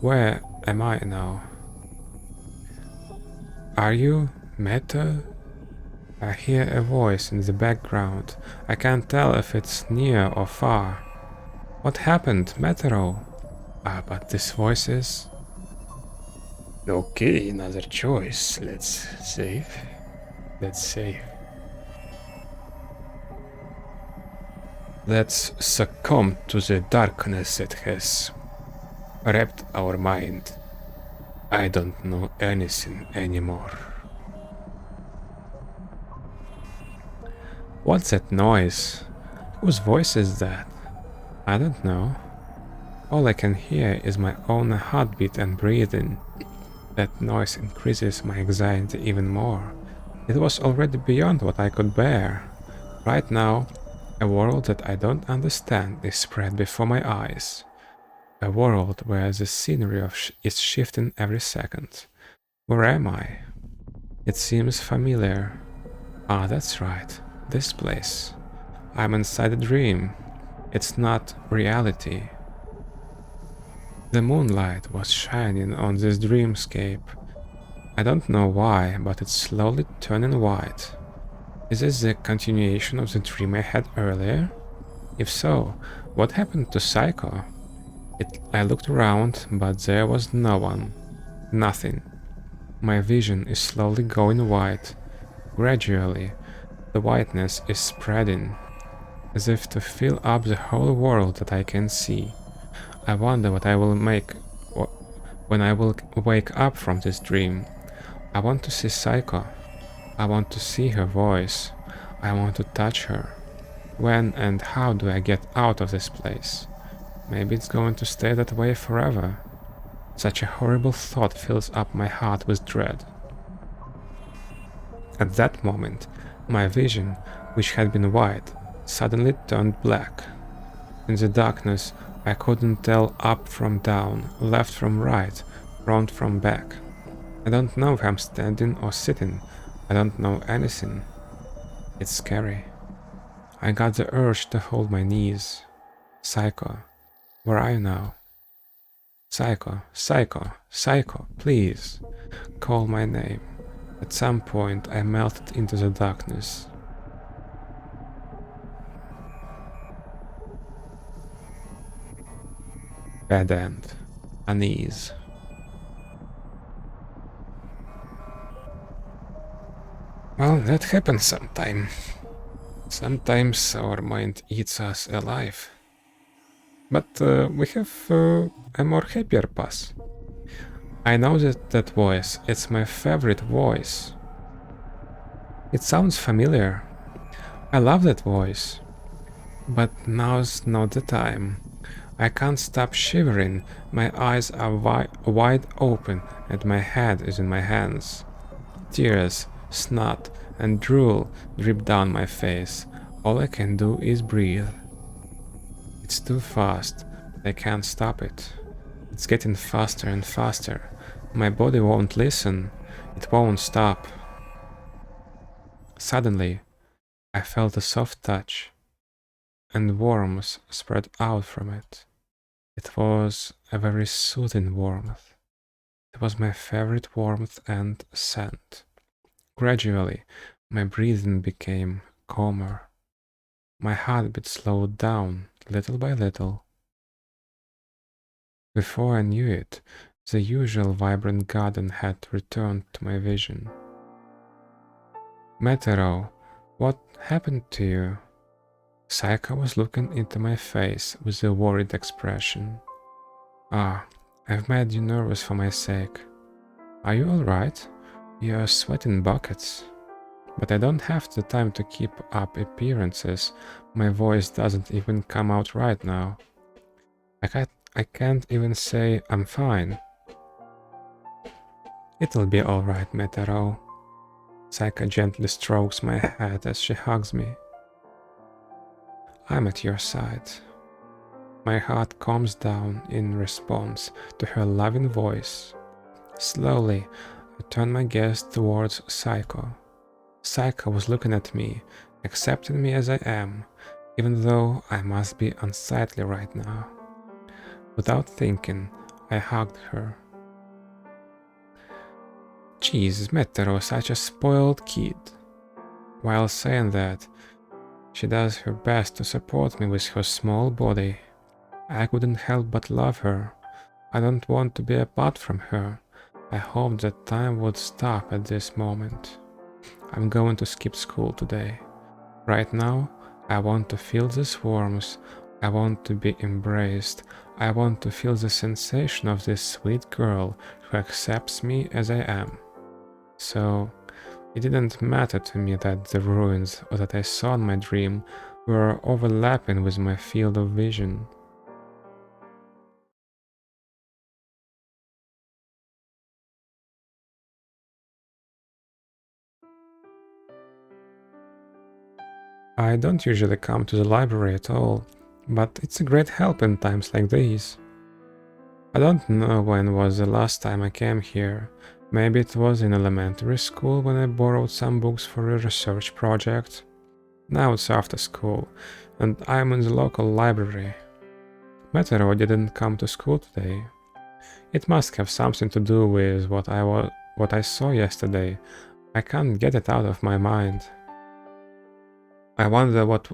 Where am I now? Are you Meta? I hear a voice in the background. I can't tell if it's near or far. What happened, Metero? Ah, but this voice is... Okay, another choice. Let's save. Let's save. Let's succumb to the darkness that has wrapped our mind. I don't know anything anymore. What's that noise? Whose voice is that? I don't know. All I can hear is my own heartbeat and breathing. That noise increases my anxiety even more. It was already beyond what I could bear. Right now, a world that I don't understand is spread before my eyes. A world where the scenery is shifting every second. Where am I? It seems familiar. Ah, that's right. This place. I'm inside a dream. It's not reality. The moonlight was shining on this dreamscape. I don't know why, but it's slowly turning white. Is this the continuation of the dream I had earlier? If so, what happened to Psycho? I looked around, but there was no one. Nothing. My vision is slowly going white. Gradually, the whiteness is spreading, as if to fill up the whole world that I can see. I wonder what I will make when I will wake up from this dream. I want to see Psycho. I want to see her voice. I want to touch her. When and how do I get out of this place? Maybe it's going to stay that way forever. Such a horrible thought fills up my heart with dread. At that moment, my vision, which had been white, suddenly turned black. In the darkness, I couldn't tell up from down, left from right, front from back. I don't know if I'm standing or sitting. I don't know anything. It's scary. I got the urge to hold my knees. Psycho, where are you now? Psycho, Psycho, Psycho, please. Call my name. At some point, I melted into the darkness. Bad end. Unease. Well, that happens sometime. Sometimes our mind eats us alive. But we have a more happier path. I know that voice. It's my favorite voice. It sounds familiar. I love that voice. But now's not the time. I can't stop shivering. My eyes are wide open and my head is in my hands. Tears, snot, and drool drip down my face. All I can do is breathe. It's too fast. I can't stop it. It's getting faster and faster. My body won't listen. It won't stop. Suddenly, I felt a soft touch, and warmth spread out from it. It was a very soothing warmth. It was my favorite warmth and scent. Gradually, my breathing became calmer. My heartbeat slowed down little by little. Before I knew it, the usual vibrant garden had returned to my vision. Metero, what happened to you? Psycho was looking into my face with a worried expression. Ah, I've made you nervous for my sake. Are you alright? You're sweating buckets. But I don't have the time to keep up appearances. My voice doesn't even come out right now. I can't even say I'm fine. It'll be alright, Metero. Psycho gently strokes my head as she hugs me. I'm at your side. My heart calms down in response to her loving voice. Slowly, I turn my gaze towards Psycho. Psycho was looking at me, accepting me as I am. even though I must be unsightly right now. Without thinking, I hugged her. Jeez, Metero, such a spoiled kid. While saying that, she does her best to support me with her small body. I couldn't help but love her. I don't want to be apart from her. I hoped that time would stop at this moment. I'm going to skip school today. Right now, I want to feel this warmth. I want to be embraced. I want to feel the sensation of this sweet girl who accepts me as I am. So, it didn't matter to me that the ruins that I saw in my dream were overlapping with my field of vision. I don't usually come to the library at all, but it's a great help in times like these. I don't know when was the last time I came here. Maybe it was in elementary school when I borrowed some books for a research project. Now it's after school, and I'm in the local library. Metero didn't come to school today. It must have something to do with what I saw yesterday. I can't get it out of my mind. I wonder what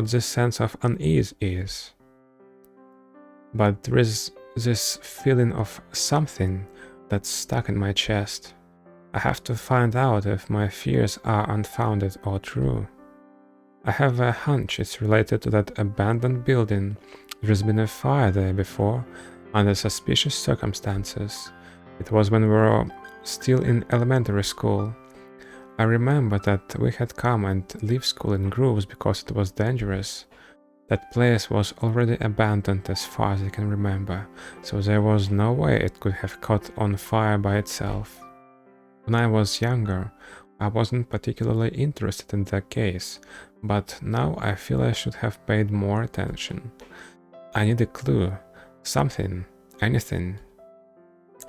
this sense of unease is. But there is this feeling of something that's stuck in my chest. I have to find out if my fears are unfounded or true. I have a hunch it's related to that abandoned building. There's been a fire there before, under suspicious circumstances. It was when we were still in elementary school. I remember that we had come and leave school in groups because it was dangerous. That place was already abandoned as far as I can remember, so there was no way it could have caught on fire by itself. When I was younger, I wasn't particularly interested in that case, but now I feel I should have paid more attention. I need a clue, something, anything.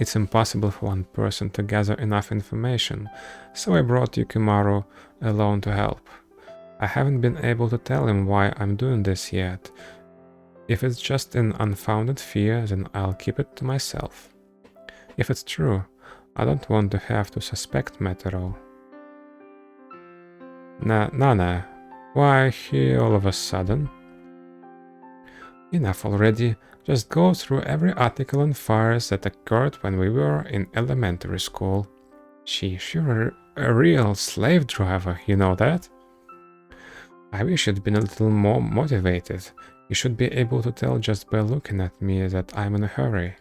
It's impossible for one person to gather enough information, so I brought Yukimaru along to help. I haven't been able to tell him why I'm doing this yet. If it's just an unfounded fear, then I'll keep it to myself. If it's true, I don't want to have to suspect Metero. Nana, why here all of a sudden? Enough already, just go through every article on fires that occurred when we were in elementary school. You're a real slave driver, you know that? I wish you'd been a little more motivated. You should be able to tell just by looking at me that I'm in a hurry.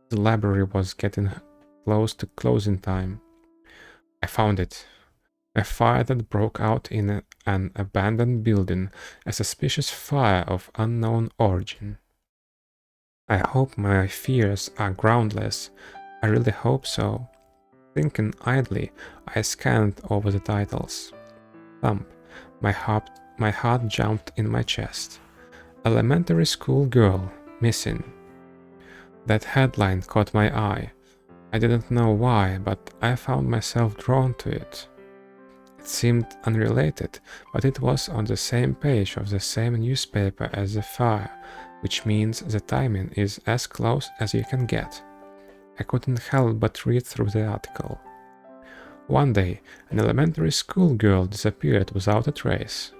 The library was getting close to closing time. I found it. A fire that broke out in an abandoned building, a suspicious fire of unknown origin. I hope my fears are groundless. I really hope so. Thinking idly, I scanned over the titles. Thump. My heart jumped in my chest. Elementary school girl missing. That headline caught my eye. I didn't know why, but I found myself drawn to it. It seemed unrelated, but it was on the same page of the same newspaper as the fire, which means the timing is as close as you can get. I couldn't help but read through the article. One day, an elementary school girl disappeared without a trace.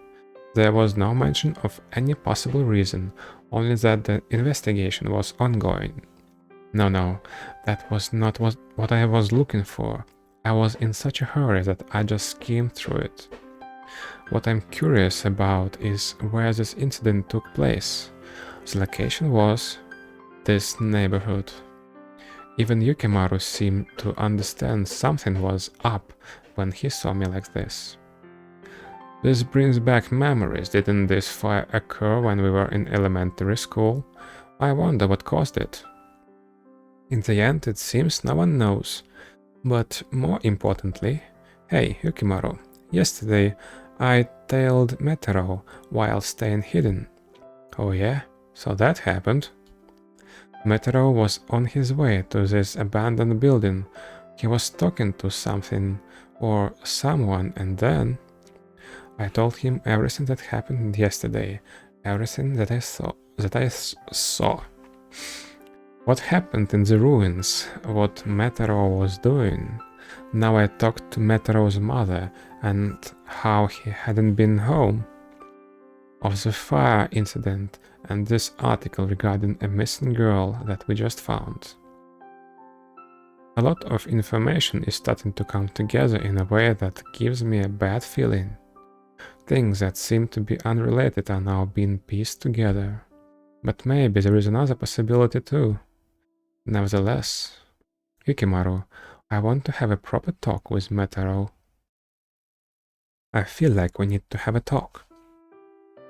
There was no mention of any possible reason, only that the investigation was ongoing. No, that was not what I was looking for. I was in such a hurry that I just skimmed through it. What I'm curious about is where this incident took place. The location was this neighborhood. Even Yukimaru seemed to understand something was up when he saw me like this. This brings back memories. Didn't this fire occur when we were in elementary school? I wonder what caused it. In the end, it seems no one knows. But more importantly, hey, Yukimaru, yesterday I tailed Metero while staying hidden. Oh yeah? So that happened. Metero was on his way to this abandoned building. He was talking to something or someone, and then I told him everything that happened yesterday, everything that I saw. What happened in the ruins, what Metaro was doing. Now I talked to Metaro's mother and how he hadn't been home. Of the fire incident and this article regarding a missing girl that we just found. A lot of information is starting to come together in a way that gives me a bad feeling. Things that seem to be unrelated are now being pieced together. But maybe there is another possibility too. Nevertheless, Yukimaru, I want to have a proper talk with Metaro. I feel like we need to have a talk.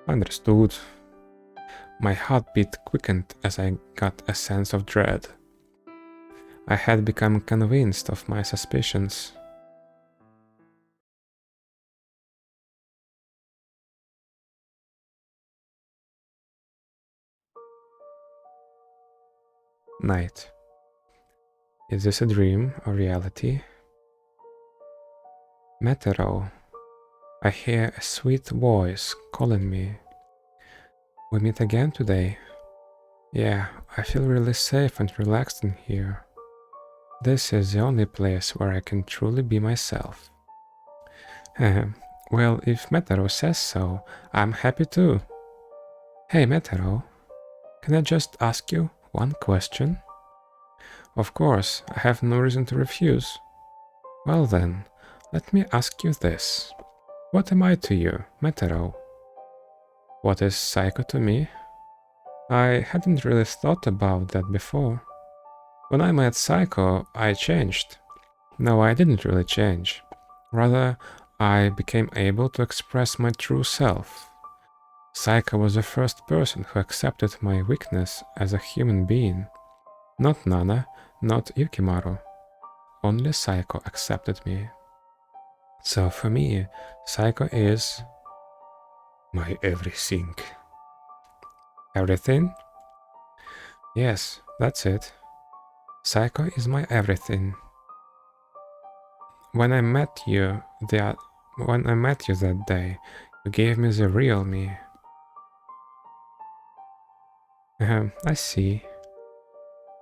Understood. My heartbeat quickened as I got a sense of dread. I had become convinced of my suspicions. Night. Is this a dream or reality? Metaro. I hear a sweet voice calling me. We meet again today. Yeah, I feel really safe and relaxed in here. This is the only place where I can truly be myself. Well, if Metaro says so, I'm happy too. Hey Metaro, can I just ask you one question? Of course, I have no reason to refuse. Well then, let me ask you this. What am I to you, Metaro? What is Psycho to me? I hadn't really thought about that before. When I met Psycho, I changed. No, I didn't really change. Rather, I became able to express my true self. Psycho was the first person who accepted my weakness as a human being. Not Nana, not Yukimaru. Only Psycho accepted me. So for me, Psycho is my everything. Everything? Yes, that's it. Psycho is my everything. When I met you that day, you gave me the real me. I see.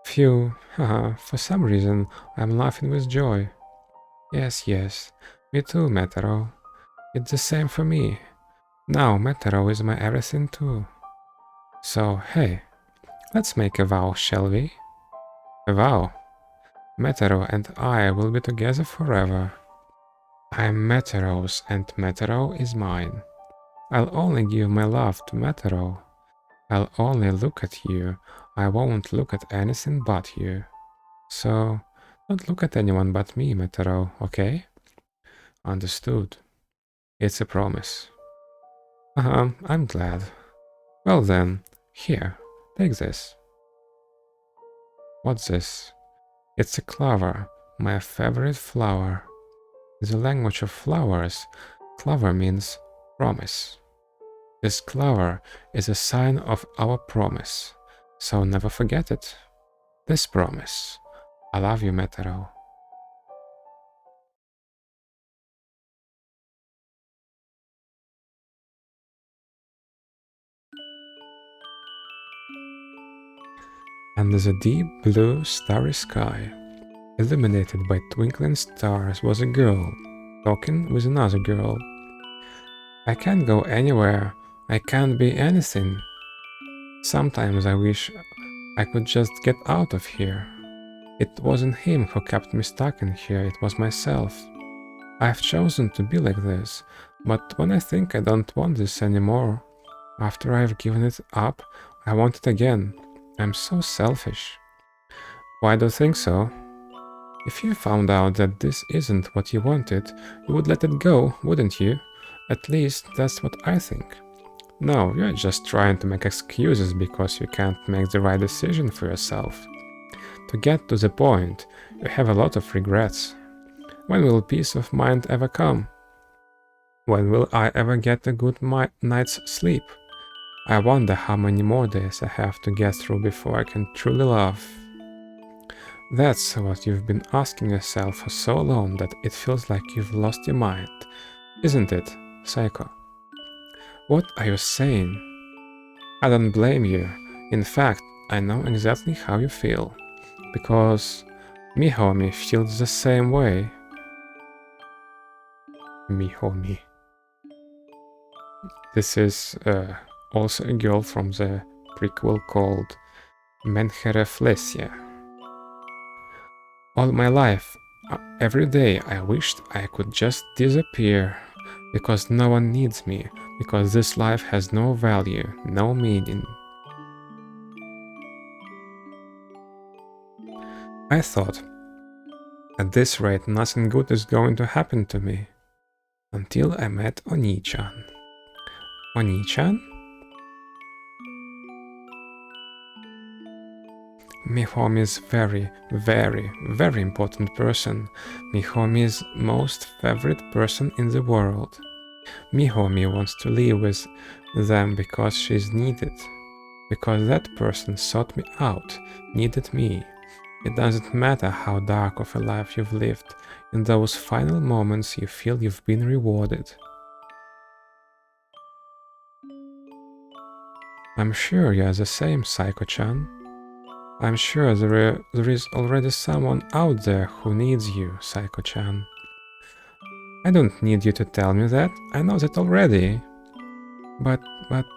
Phew, haha, for some reason I'm laughing with joy. Yes, me too, Metaro. It's the same for me. Now Metaro is my everything too. So, hey, let's make a vow, shall we? A vow? Metaro and I will be together forever. I'm Metaro's and Metaro is mine. I'll only give my love to Metaro. I'll only look at you. I won't look at anything but you. So, don't look at anyone but me, Metaro, okay? Understood. It's a promise. I'm glad. Well then, here, take this. What's this? It's a clover, my favorite flower. In the language of flowers, clover means promise. This clover is a sign of our promise, so never forget it. This promise. I love you, Metaro. Under the deep blue starry sky, illuminated by twinkling stars, was a girl, talking with another girl. I can't go anywhere, I can't be anything. Sometimes I wish I could just get out of here. It wasn't him who kept me stuck in here, it was myself. I've chosen to be like this, but when I think I don't want this anymore, after I've given it up, I want it again. I'm so selfish. Why do you think so? If you found out that this isn't what you wanted, you would let it go, wouldn't you? At least that's what I think. No, you're just trying to make excuses because you can't make the right decision for yourself. To get to the point, you have a lot of regrets. When will peace of mind ever come? When will I ever get a good night's sleep? I wonder how many more days I have to get through before I can truly love. That's what you've been asking yourself for so long that it feels like you've lost your mind, isn't it? Psycho. What are you saying? I don't blame you. In fact, I know exactly how you feel. Because me homie feels the same way. Me homie. This is also a girl from the prequel called Menhereflesia. All my life, every day I wished I could just disappear. Because no one needs me. Because this life has no value, no meaning. I thought, at this rate nothing good is going to happen to me. Until I met Oni-chan. Oni-chan? Mihomi's very important person. Mihomi's most favorite person in the world. Mihomi wants to live with them because she's needed. Because that person sought me out, needed me. It doesn't matter how dark of a life you've lived, in those final moments you feel you've been rewarded. I'm sure you're the same, Psycho-chan. I'm sure there is already someone out there who needs you, Psycho-chan. I don't need you to tell me that, I know that already. But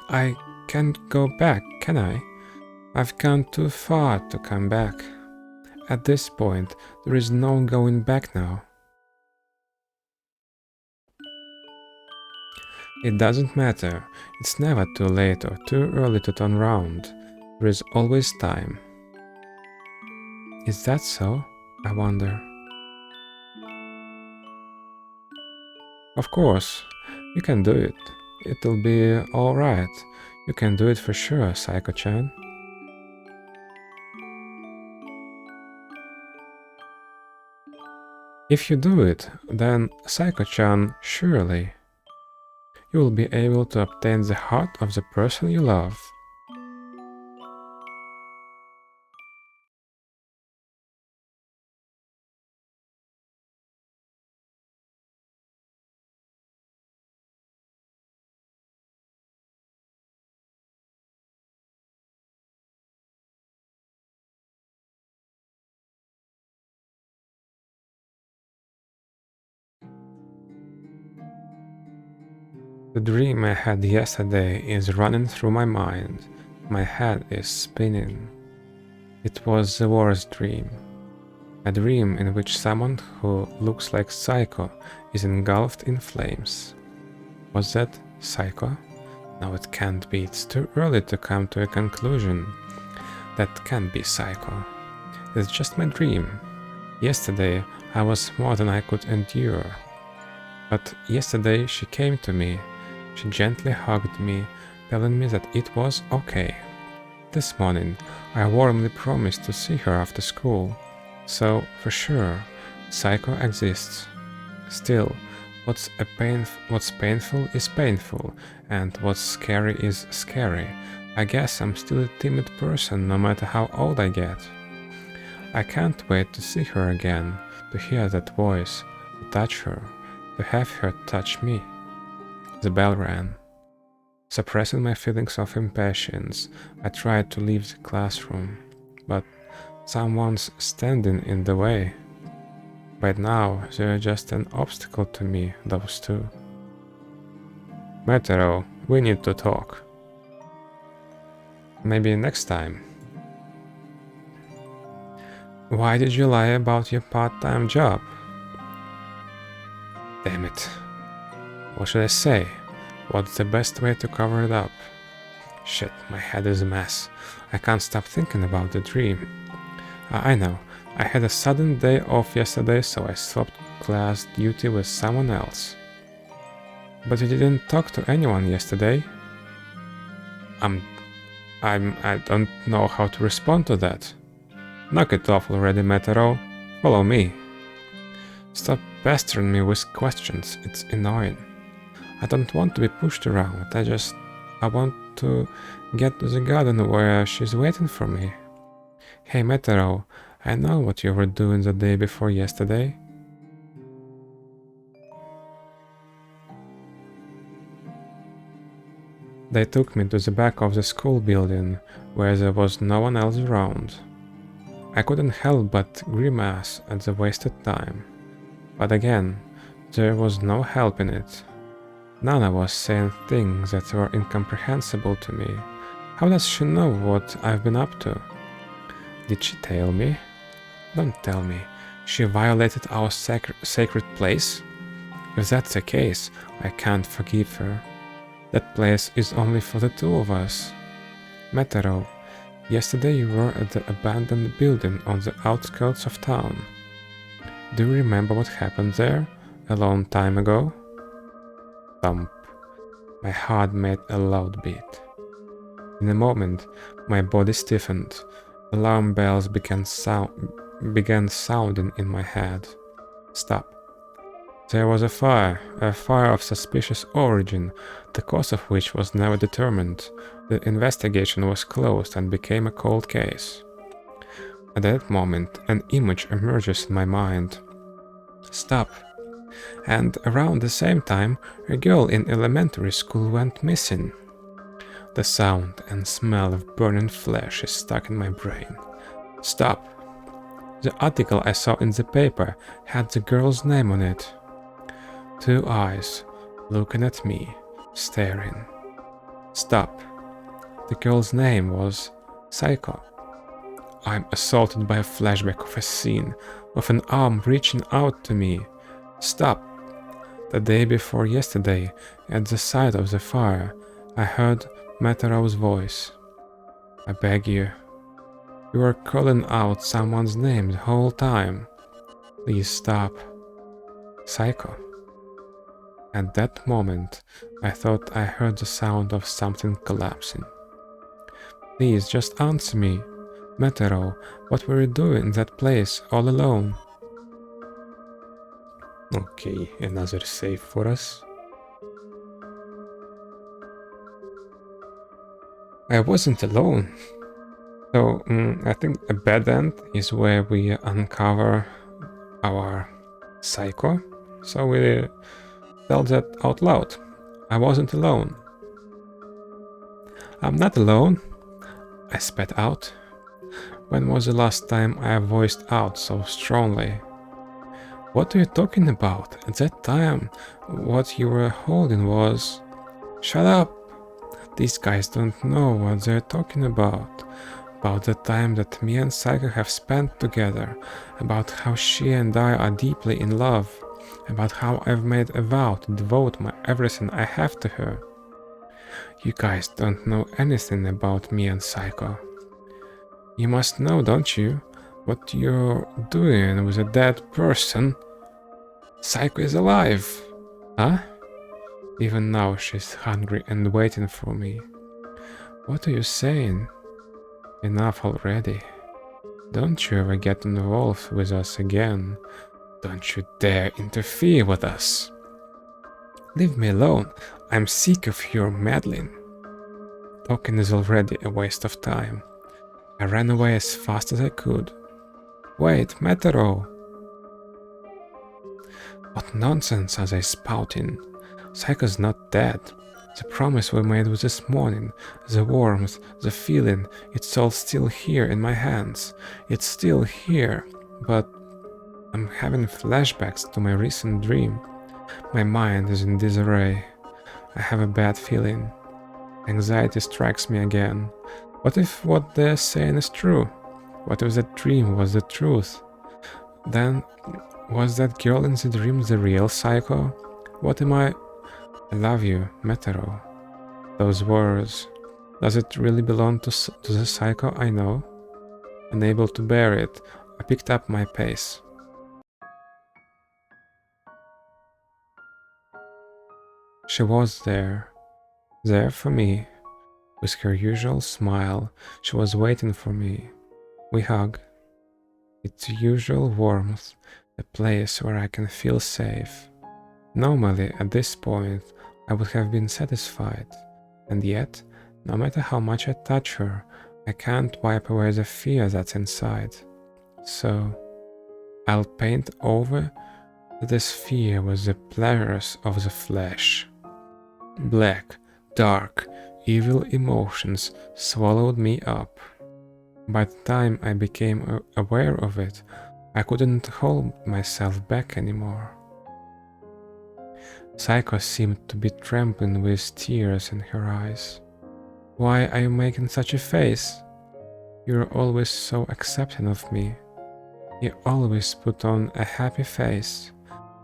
I can't go back, can I? I've gone too far to come back. At this point, there is no going back now. It doesn't matter, it's never too late or too early to turn round. There is always time. Is that so? I wonder. Of course, you can do it. It'll be alright. You can do it for sure, Psycho-chan. If you do it, then, Psycho-chan, surely you will be able to obtain the heart of the person you love. The dream I had yesterday is running through my mind. My head is spinning. It was the worst dream. A dream in which someone who looks like Psycho is engulfed in flames. Was that Psycho? No, it can't be. It's too early to come to a conclusion. That can't be Psycho. It's just my dream. Yesterday I was more than I could endure. But yesterday she came to me. She gently hugged me, telling me that it was okay. This morning I warmly promised to see her after school. So, for sure, Psycho exists. Still, what's painful is painful, and what's scary is scary. I guess I'm still a timid person no matter how old I get. I can't wait to see her again, to hear that voice, to touch her, to have her touch me. The bell rang. Suppressing my feelings of impatience, I tried to leave the classroom, but someone's standing in the way. Right now, they're just an obstacle to me, those two. Metero, we need to talk. Maybe next time. Why did you lie about your part-time job? Damn it. What should I say? What's the best way to cover it up? Shit, my head is a mess. I can't stop thinking about the dream. I know, I had a sudden day off yesterday, so I swapped class duty with someone else. But you didn't talk to anyone yesterday? I don't know how to respond to that. Knock it off already, Metero. Follow me. Stop pestering me with questions, it's annoying. I don't want to be pushed around, I want to get to the garden where she's waiting for me. Hey Metero, I know what you were doing the day before yesterday. They took me to the back of the school building, where there was no one else around. I couldn't help but grimace at the wasted time. But again, there was no help in it. Nana was saying things that were incomprehensible to me. How does she know what I've been up to? Did she tell me? Don't tell me. She violated our sacred place? If that's the case, I can't forgive her. That place is only for the two of us. Metero, yesterday you were at the abandoned building on the outskirts of town. Do you remember what happened there a long time ago? Thump. My heart made a loud beat. In a moment, my body stiffened. Alarm bells began sounding in my head. Stop. There was a fire of suspicious origin, the cause of which was never determined. The investigation was closed and became a cold case. At that moment, an image emerges in my mind. Stop. And around the same time, a girl in elementary school went missing. The sound and smell of burning flesh is stuck in my brain. Stop. The article I saw in the paper had the girl's name on it. Two eyes, looking at me, staring. Stop. The girl's name was Psycho. I'm assaulted by a flashback of a scene, of an arm reaching out to me. Stop. The day before yesterday, at the side of the fire, I heard Metero's voice. I beg you. You were calling out someone's name the whole time. Please stop. Psycho. At that moment, I thought I heard the sound of something collapsing. Please just answer me. Metero, what were you doing in that place all alone? Okay, another save for us. I wasn't alone. So, I think a bad end is where we uncover our psycho. So we tell that out loud. I wasn't alone. I'm not alone. I spat out. When was the last time I voiced out so strongly? What are you talking about? At that time, what you were holding was... Shut up! These guys don't know what they're talking about. About the time that me and Psycho have spent together. About how she and I are deeply in love. About how I've made a vow to devote everything I have to her. You guys don't know anything about me and Psycho. You must know, don't you, what you're doing with a dead person? Psycho is alive! Huh? Even now she's hungry and waiting for me. What are you saying? Enough already. Don't you ever get involved with us again. Don't you dare interfere with us. Leave me alone. I'm sick of your meddling. Talking is already a waste of time. I ran away as fast as I could. Wait, Metero! What nonsense are they spouting? Psycho's not dead. The promise we made was this morning. The warmth, the feeling, it's all still here in my hands. It's still here, but I'm having flashbacks to my recent dream. My mind is in disarray. I have a bad feeling. Anxiety strikes me again. What if what they're saying is true? What if that dream was the truth? Then, was that girl in the dream the real Psycho? What am I love you, Metero. Those words. Does it really belong to the Psycho I know? Unable to bear it, I picked up my pace. She was there for me. With her usual smile, she was waiting for me. We hug. It's usual warmth, a place where I can feel safe. Normally, at this point, I would have been satisfied, and yet, no matter how much I touch her, I can't wipe away the fear that's inside. So, I'll paint over this fear with the pleasures of the flesh. Black, dark, evil emotions swallowed me up. By the time I became aware of it, I couldn't hold myself back anymore. Psycho seemed to be trembling with tears in her eyes. "Why are you making such a face? You're always so accepting of me. You always put on a happy face.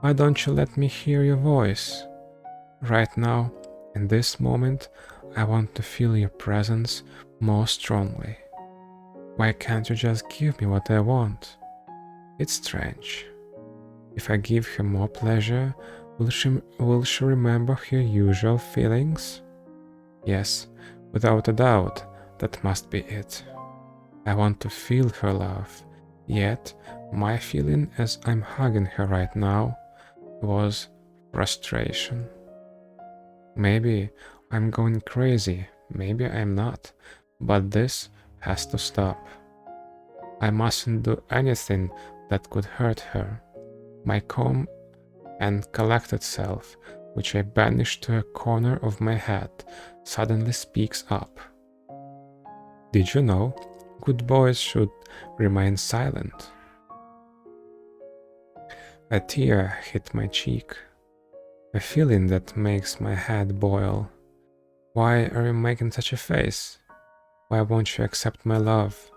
Why don't you let me hear your voice? Right now, in this moment, I want to feel your presence more strongly. Why can't you just give me what I want?" It's strange. If I give her more pleasure, will she remember her usual feelings? Yes, without a doubt, that must be it. I want to feel her love, yet my feeling as I'm hugging her right now was frustration. Maybe I'm going crazy, maybe I'm not, but this has to stop. I mustn't do anything that could hurt her. My calm and collected self, which I banished to a corner of my head, suddenly speaks up. Did you know good boys should remain silent? A tear hit my cheek, a feeling that makes my head boil. Why are you making such a face? Why won't you accept my love?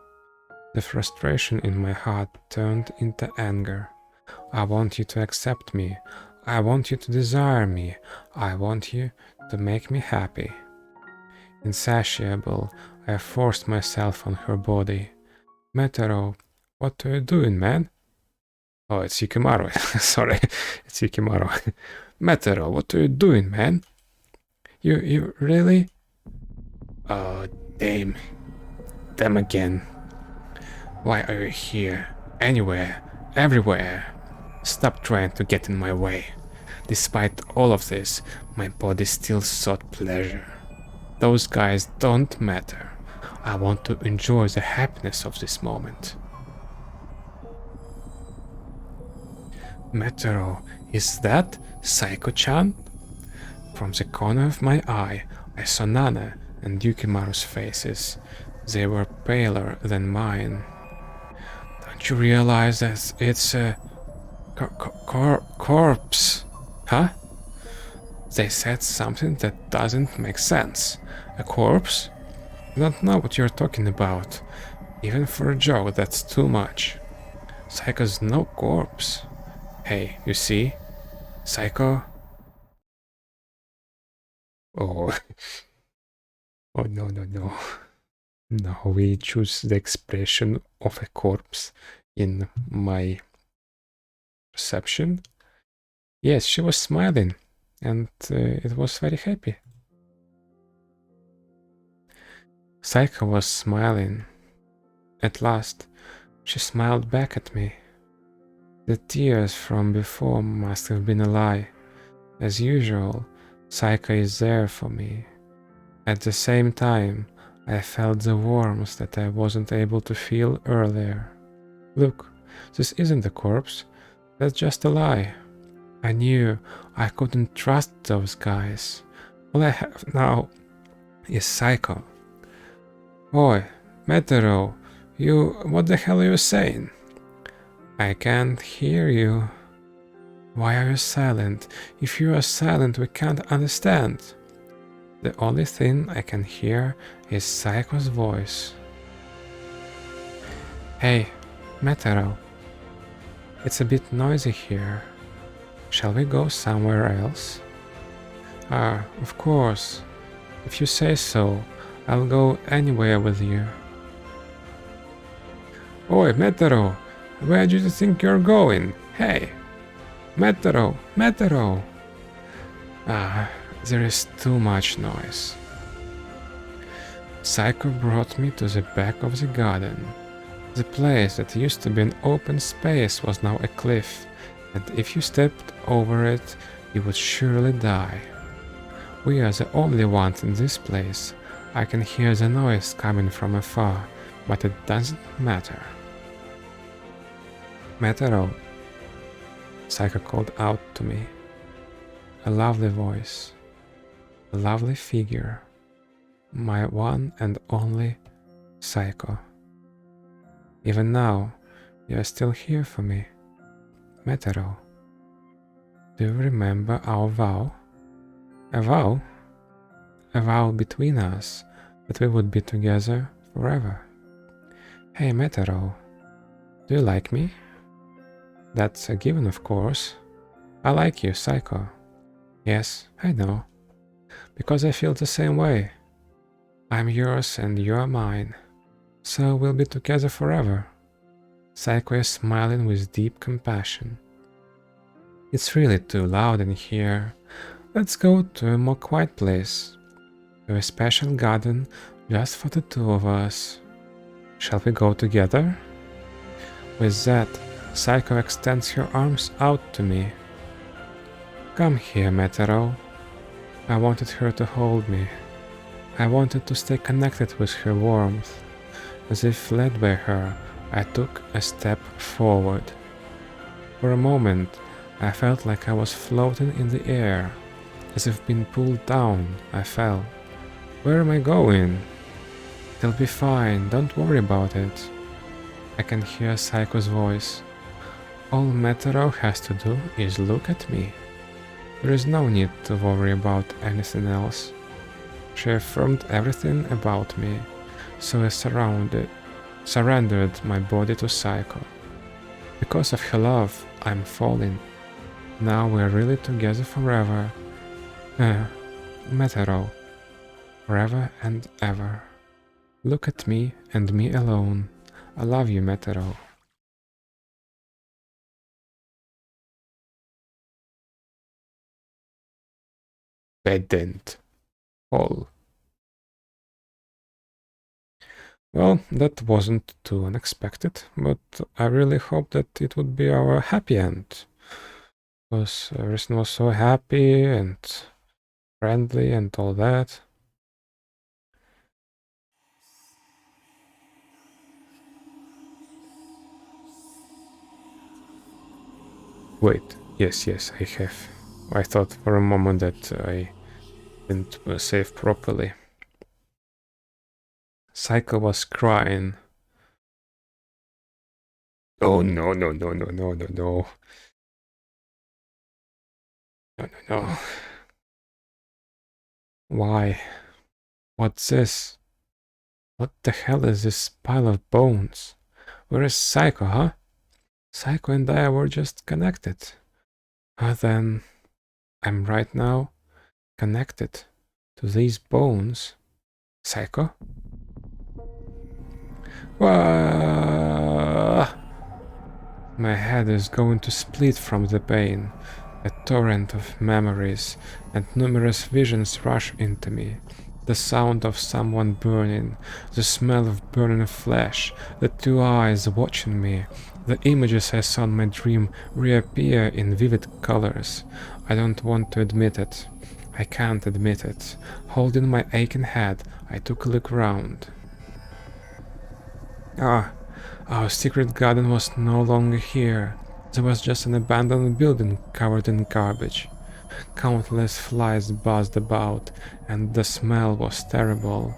The frustration in my heart turned into anger. I want you to accept me. I want you to desire me. I want you to make me happy. Insatiable, I forced myself on her body. "Metaro, what are you doing, man?" Oh, it's Yukimaru. Sorry, it's Yukimaru. "Metaro, what are you doing, man? You really?" Oh, damn. Them again. Why are you here? Anywhere, everywhere. Stop trying to get in my way. Despite all of this, my body still sought pleasure. Those guys don't matter. I want to enjoy the happiness of this moment. "Metaro, is that Psycho-chan?" From the corner of my eye, I saw Nana and Yukimaru's faces. They were paler than mine. "Don't you realize that it's a corpse? Huh?" They said something that doesn't make sense. A corpse? I don't know what you're talking about. Even for a joke, that's too much. Psycho's no corpse. Hey, you see? Psycho? Oh, oh no, no, no. No, we choose the expression of a corpse in my perception. Yes, she was smiling, and it was very happy. Psycho was smiling. At last, she smiled back at me. The tears from before must have been a lie. As usual, Psycho is there for me. At the same time, I felt the warmth that I wasn't able to feel earlier. Look, this isn't a corpse. That's just a lie. I knew I couldn't trust those guys. All I have now is Psycho. Oi, Metero, what the hell are you saying? I can't hear you. Why are you silent? If you are silent, we can't understand. The only thing I can hear is Psycho's voice. Hey, Metero. It's a bit noisy here. Shall we go somewhere else? Ah, of course. If you say so, I'll go anywhere with you. Oi, Metero! Where do you think you're going? Hey! Metero! Metero! Ah, there is too much noise. Psycho brought me to the back of the garden. The place that used to be an open space was now a cliff, and if you stepped over it, you would surely die. We are the only ones in this place. I can hear the noise coming from afar, but it doesn't matter. Metero, Psycho called out to me. A lovely voice, a lovely figure. my one and only Psycho. Even now, you are still here for me. Metero, do you remember our vow? A vow? A vow between us that we would be together forever. Hey Metero, do you like me? That's a given, of course. I like you, Psycho. Yes, I know. Because I feel the same way. I'm yours and you're mine. So we'll be together forever. Psycho is smiling with deep compassion. It's really too loud in here. Let's go to a more quiet place. To a special garden just for the two of us. Shall we go together? With that, Psycho extends her arms out to me. Come here, Metero. I wanted her to hold me. I wanted to stay connected with her warmth. As if led by her, I took a step forward. For a moment, I felt like I was floating in the air. As if being pulled down, I fell. Where am I going? It'll be fine, don't worry about it. I can hear Psycho's voice. All Metero has to do is look at me. There is no need to worry about anything else. She affirmed everything about me, so I surrendered my body to Psycho. Because of her love, I'm falling. Now we're really together forever. Metero. Forever and ever. Look at me and me alone. I love you, Metero. Pedant. All. Well, that wasn't too unexpected, but I really hoped that it would be our happy end. Because everything was so happy and friendly and all that. Wait, yes, I have. I thought for a moment that I didn't save properly. Psycho was crying. Oh no. No. Why? What's this? What the hell is this pile of bones? Where is Psycho, huh? Psycho and I were just connected. Then I'm right now connected to these bones. Psycho? My head is going to split from the pain. A torrent of memories and numerous visions rush into me. The sound of someone burning, the smell of burning flesh, the two eyes watching me, the images I saw in my dream reappear in vivid colors. I don't want to admit it. I can't admit it. Holding my aching head, I took a look around. Our secret garden was no longer here. There was just an abandoned building covered in garbage. Countless flies buzzed about, and the smell was terrible.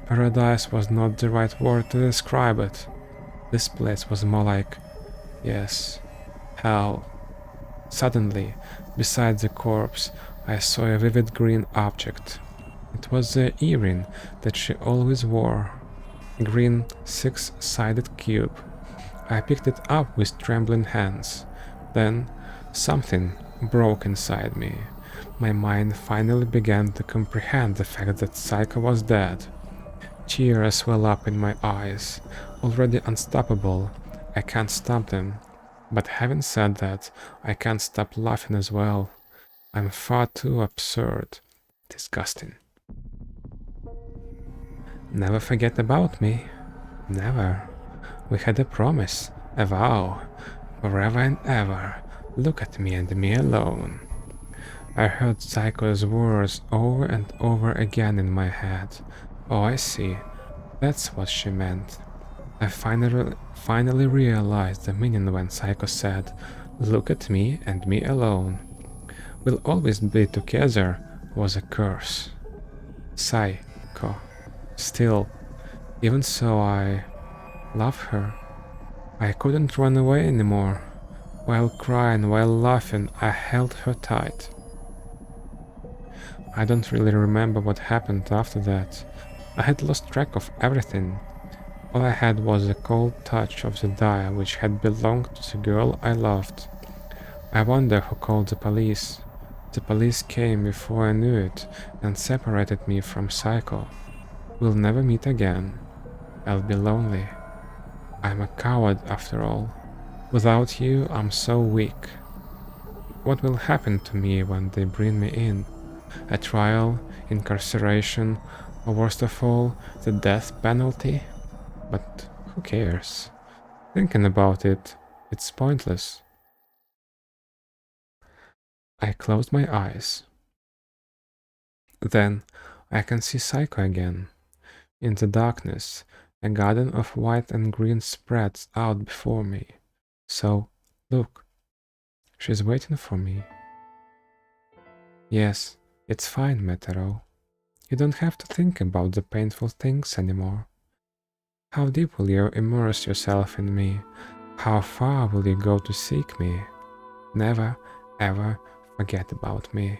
Paradise was not the right word to describe it. This place was more like, yes, hell. Suddenly, beside the corpse, I saw a vivid green object. It was the earring that she always wore. A green six-sided cube. I picked it up with trembling hands. Then something broke inside me. My mind finally began to comprehend the fact that Psycho was dead. Tears well up in my eyes. Already unstoppable, I can't stop them. But having said that, I can't stop laughing as well. I'm far too absurd. Disgusting. Never forget about me. Never. We had a promise, a vow. Forever and ever. Look at me and me alone. I heard Psycho's words over and over again in my head. Oh, I see. That's what she meant. I finally realized the meaning when Psycho said, "Look at me and me alone." "We'll always be together" was a curse. Psycho. Still, even so, I love her. I couldn't run away anymore. While crying, while laughing, I held her tight. I don't really remember what happened after that. I had lost track of everything. All I had was the cold touch of the dial which had belonged to the girl I loved. I wonder who called the police. The police came before I knew it and separated me from Psycho. We'll never meet again. I'll be lonely. I'm a coward after all. Without you, I'm so weak. What will happen to me when they bring me in? A trial, incarceration, or worst of all, the death penalty? But who cares? Thinking about it, it's pointless. I closed my eyes. Then I can see Psycho again. In the darkness, a garden of white and green spreads out before me. So, look, she's waiting for me. Yes, it's fine, Metero. You don't have to think about the painful things anymore. How deep will you immerse yourself in me? How far will you go to seek me? Never, ever forget about me.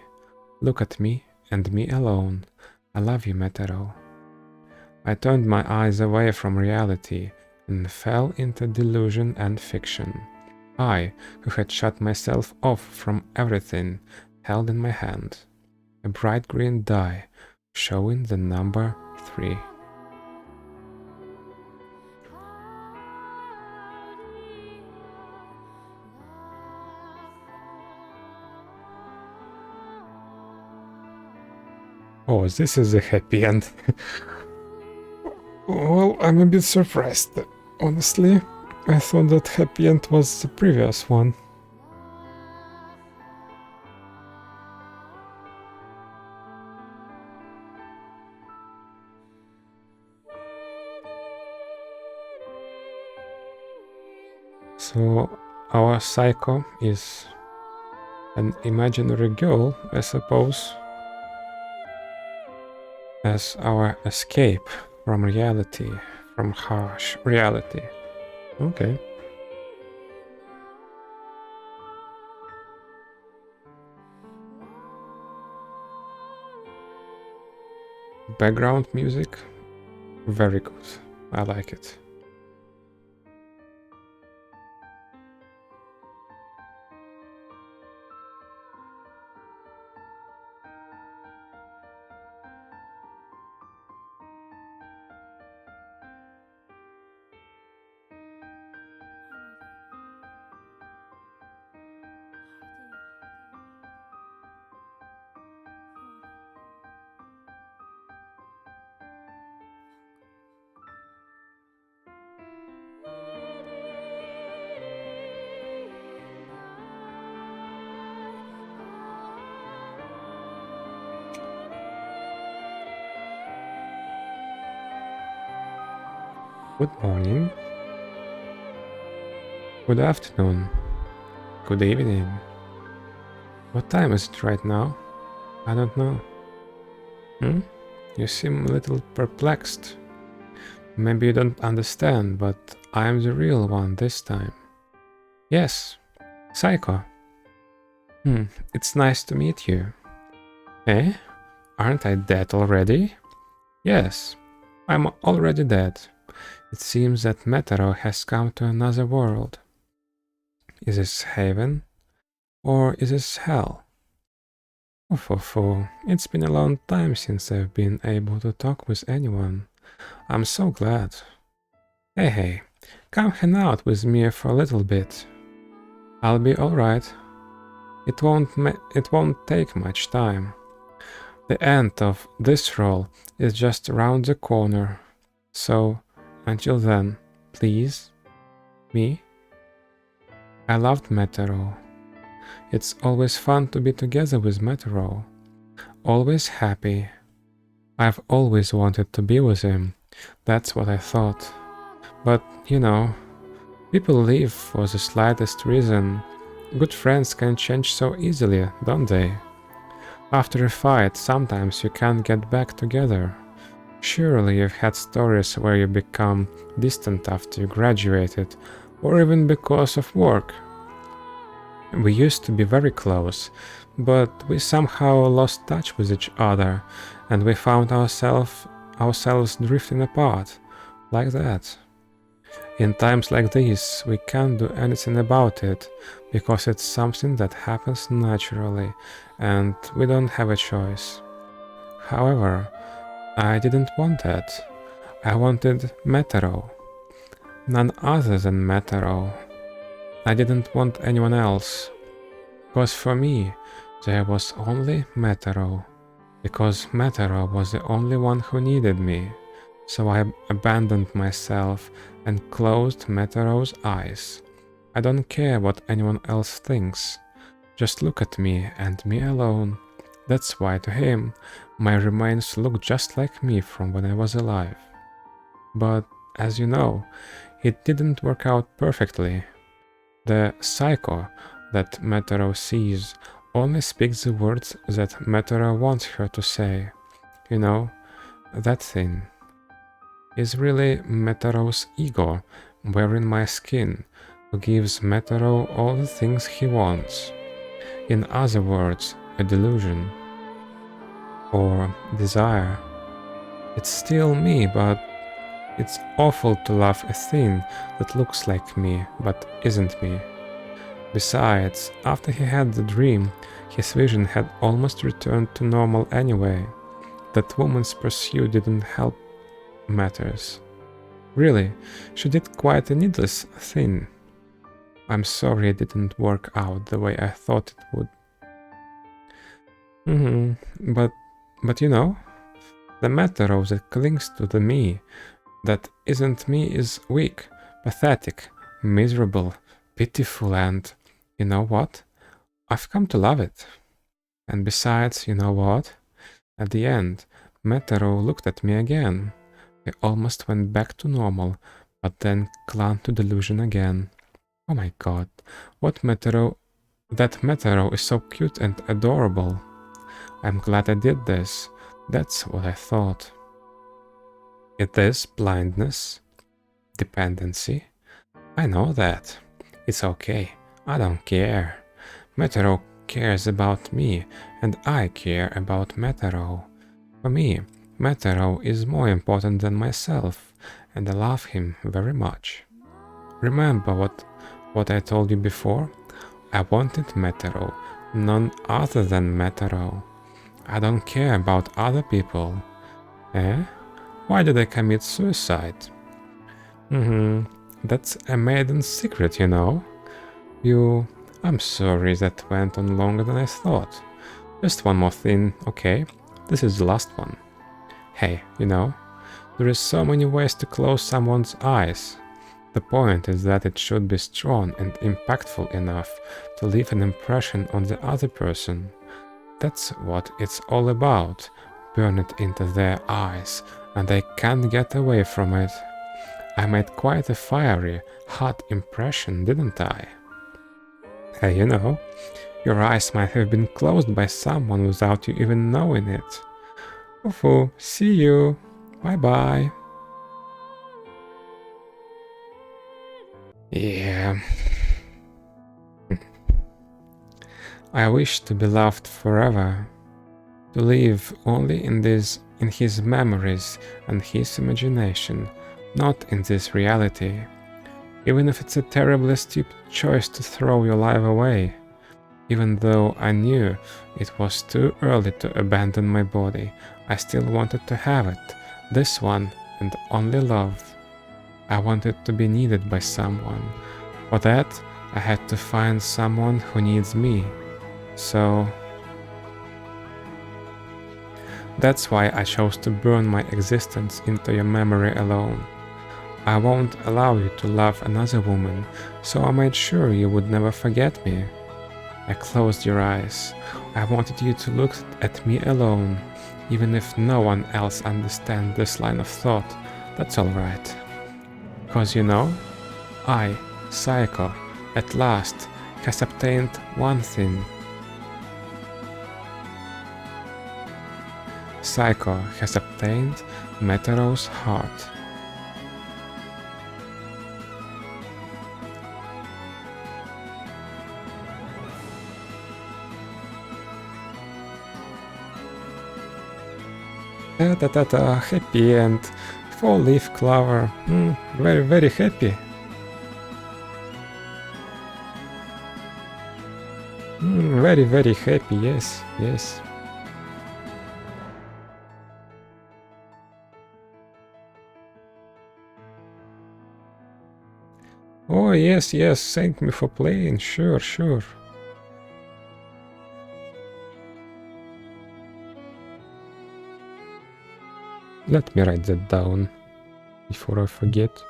Look at me and me alone. I love you, Metero. I turned my eyes away from reality and fell into delusion and fiction. I, who had shut myself off from everything, held in my hand a bright green die showing the number 3. Oh, this is a happy end. Well, I'm a bit surprised. Honestly, I thought that happy end was the previous one. So, our Psycho is an imaginary girl, I suppose, as our escape from reality, from harsh reality. Okay. Background music, very good. I like it. Good morning. Good afternoon. Good evening. What time is it right now? I don't know. You seem a little perplexed. Maybe you don't understand, but I am the real one this time. Yes, Psycho. It's nice to meet you. Eh? Aren't I dead already? Yes, I'm already dead. It seems that Metero has come to another world. Is this heaven? Or is this hell? Oh, it's been a long time since I've been able to talk with anyone. I'm so glad. Hey, come hang out with me for a little bit. I'll be alright. It won't take much time. The end of this role is just around the corner. So, until then, please, me. I loved Metero. It's always fun to be together with Metero. Always happy. I've always wanted to be with him. That's what I thought. But, you know, people leave for the slightest reason. Good friends can change so easily, don't they? After a fight, sometimes you can't get back together. Surely you've had stories where you become distant after you graduated, or even because of work. We used to be very close, but we somehow lost touch with each other, and we found ourselves drifting apart, like that. In times like these, we can't do anything about it, because it's something that happens naturally, and we don't have a choice. However, I didn't want that. I wanted Metero. None other than Metero. I didn't want anyone else. Because for me, there was only Metero. Because Metero was the only one who needed me. So I abandoned myself and closed Metero's eyes. I don't care what anyone else thinks. Just look at me and me alone. That's why to him, my remains look just like me from when I was alive. But, as you know, it didn't work out perfectly. The psycho that Metero sees only speaks the words that Metero wants her to say. You know, that thing is really Metero's ego wearing my skin, who gives Metero all the things he wants. In other words, a delusion. Or desire. It's still me, but it's awful to love a thing that looks like me, but isn't me. Besides, after he had the dream, his vision had almost returned to normal anyway. That woman's pursuit didn't help matters. Really, she did quite a needless thing. I'm sorry it didn't work out the way I thought it would. But you know, the Metero that clings to the me that isn't me is weak, pathetic, miserable, pitiful, and you know what? I've come to love it. And besides, you know what? At the end, Metero looked at me again. He almost went back to normal, but then clung to delusion again. Oh my god, what Metero... That Metero is so cute and adorable. I'm glad I did this. That's what I thought. It is blindness. Dependency. I know that. It's okay. I don't care. Metero cares about me, and I care about Metero. For me, Metero is more important than myself, and I love him very much. Remember what I told you before? I wanted Metero, none other than Metero. I don't care about other people. Eh? Why did I commit suicide? That's a maiden's secret, you know. I'm sorry that went on longer than I thought. Just one more thing, okay? This is the last one. Hey, you know, there is so many ways to close someone's eyes. The point is that it should be strong and impactful enough to leave an impression on the other person. That's what it's all about. Burn it into their eyes, and they can't get away from it. I made quite a fiery, hot impression, didn't I? Hey, you know, your eyes might have been closed by someone without you even knowing it. Oof, see you. Bye-bye. Yeah. I wish to be loved forever, to live only in his memories and his imagination, not in this reality, even if it's a terribly stupid choice to throw your life away. Even though I knew it was too early to abandon my body, I still wanted to have it, this one and only love. I wanted to be needed by someone. For that, I had to find someone who needs me. So that's why I chose to burn my existence into your memory alone. I won't allow you to love another woman, so I made sure you would never forget me. I closed your eyes. I wanted you to look at me alone, even if no one else understands this line of thought. That's alright. Cause you know, I, Psycho, at last has obtained one thing. Psycho has obtained Metaro's heart. Ta-ta-ta-ta, happy end. 4-leaf clover. Very, very happy. Very, very happy, yes, yes. Oh, yes, yes, thank me for playing, sure, sure. Let me write that down before I forget.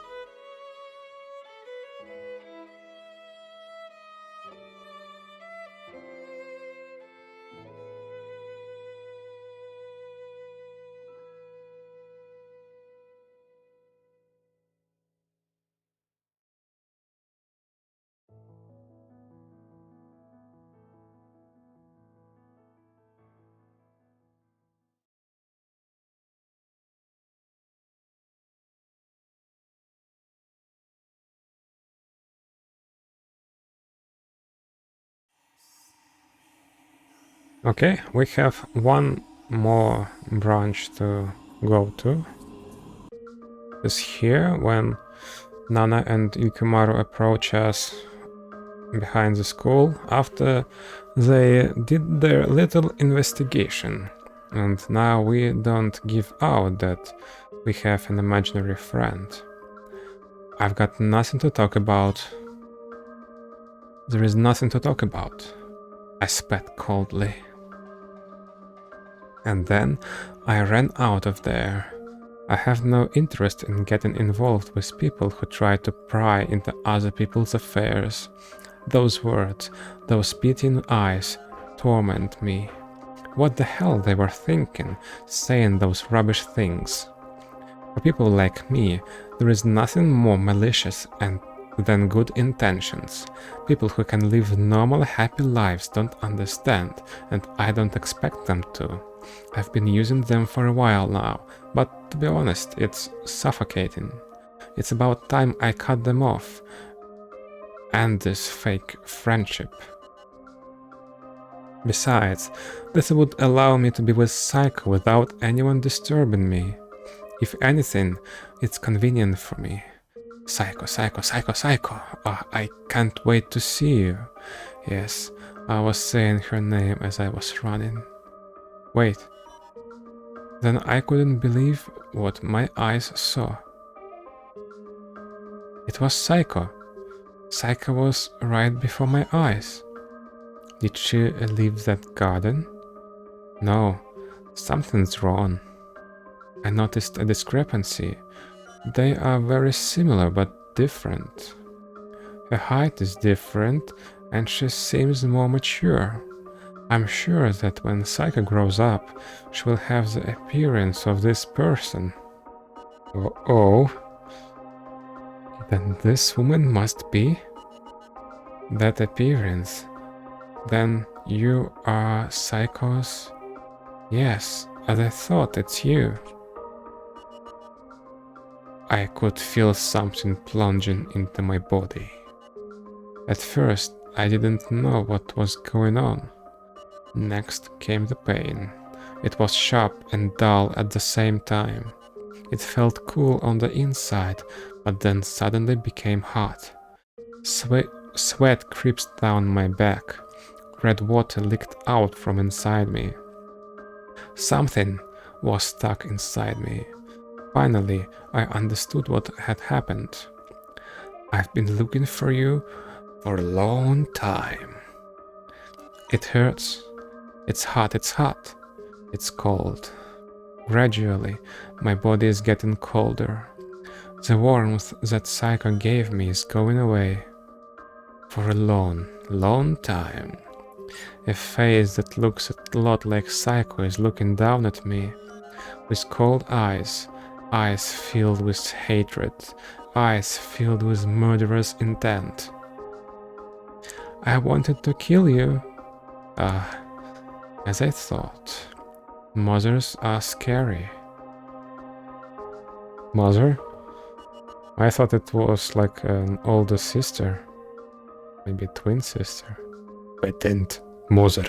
Okay, we have one more branch to go to. Is here when Nana and Yukimaru approach us behind the school after they did their little investigation. And now we don't give out that we have an imaginary friend. I've got nothing to talk about. There is nothing to talk about, I spat coldly. And then I ran out of there. I have no interest in getting involved with people who try to pry into other people's affairs. Those words, those pitying eyes, torment me. What the hell they were thinking, saying those rubbish things? For people like me, there is nothing more malicious than good intentions. People who can live normal, happy lives don't understand, and I don't expect them to. I've been using them for a while now, but to be honest, it's suffocating. It's about time I cut them off. And this fake friendship. Besides, this would allow me to be with Psycho without anyone disturbing me. If anything, it's convenient for me. Psycho, Psycho, Psycho, Psycho. I can't wait to see you. Yes, I was saying her name as I was running. Wait. Then I couldn't believe what my eyes saw. It was Psycho. Psycho was right before my eyes. Did she leave that garden? No, something's wrong. I noticed a discrepancy. They are very similar but different. Her height is different and she seems more mature. I'm sure that when Psycho grows up, she will have the appearance of this person. Oh. Then this woman must be that appearance. Then you are Psycho's... Yes, as I thought, it's you. I could feel something plunging into my body. At first, I didn't know what was going on. Next came the pain. It was sharp and dull at the same time. It felt cool on the inside, but then suddenly became hot. Sweat creeps down my back. Red water leaked out from inside me. Something was stuck inside me. Finally, I understood what had happened. I've been looking for you for a long time. It hurts. It's hot, it's hot. It's cold. Gradually, my body is getting colder. The warmth that Psycho gave me is going away. For a long, long time. A face that looks a lot like Psycho is looking down at me. With cold eyes. Eyes filled with hatred. Eyes filled with murderous intent. I wanted to kill you. As I thought. Mothers are scary. Mother? I thought it was like an older sister. Maybe twin sister. Patent. Mother.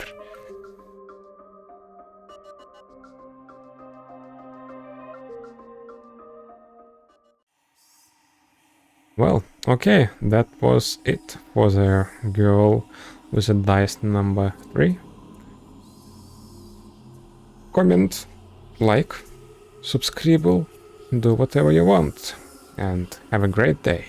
Well, okay, that was it for the girl with the dice number 3. Comment, like, subscribe, do whatever you want, and have a great day.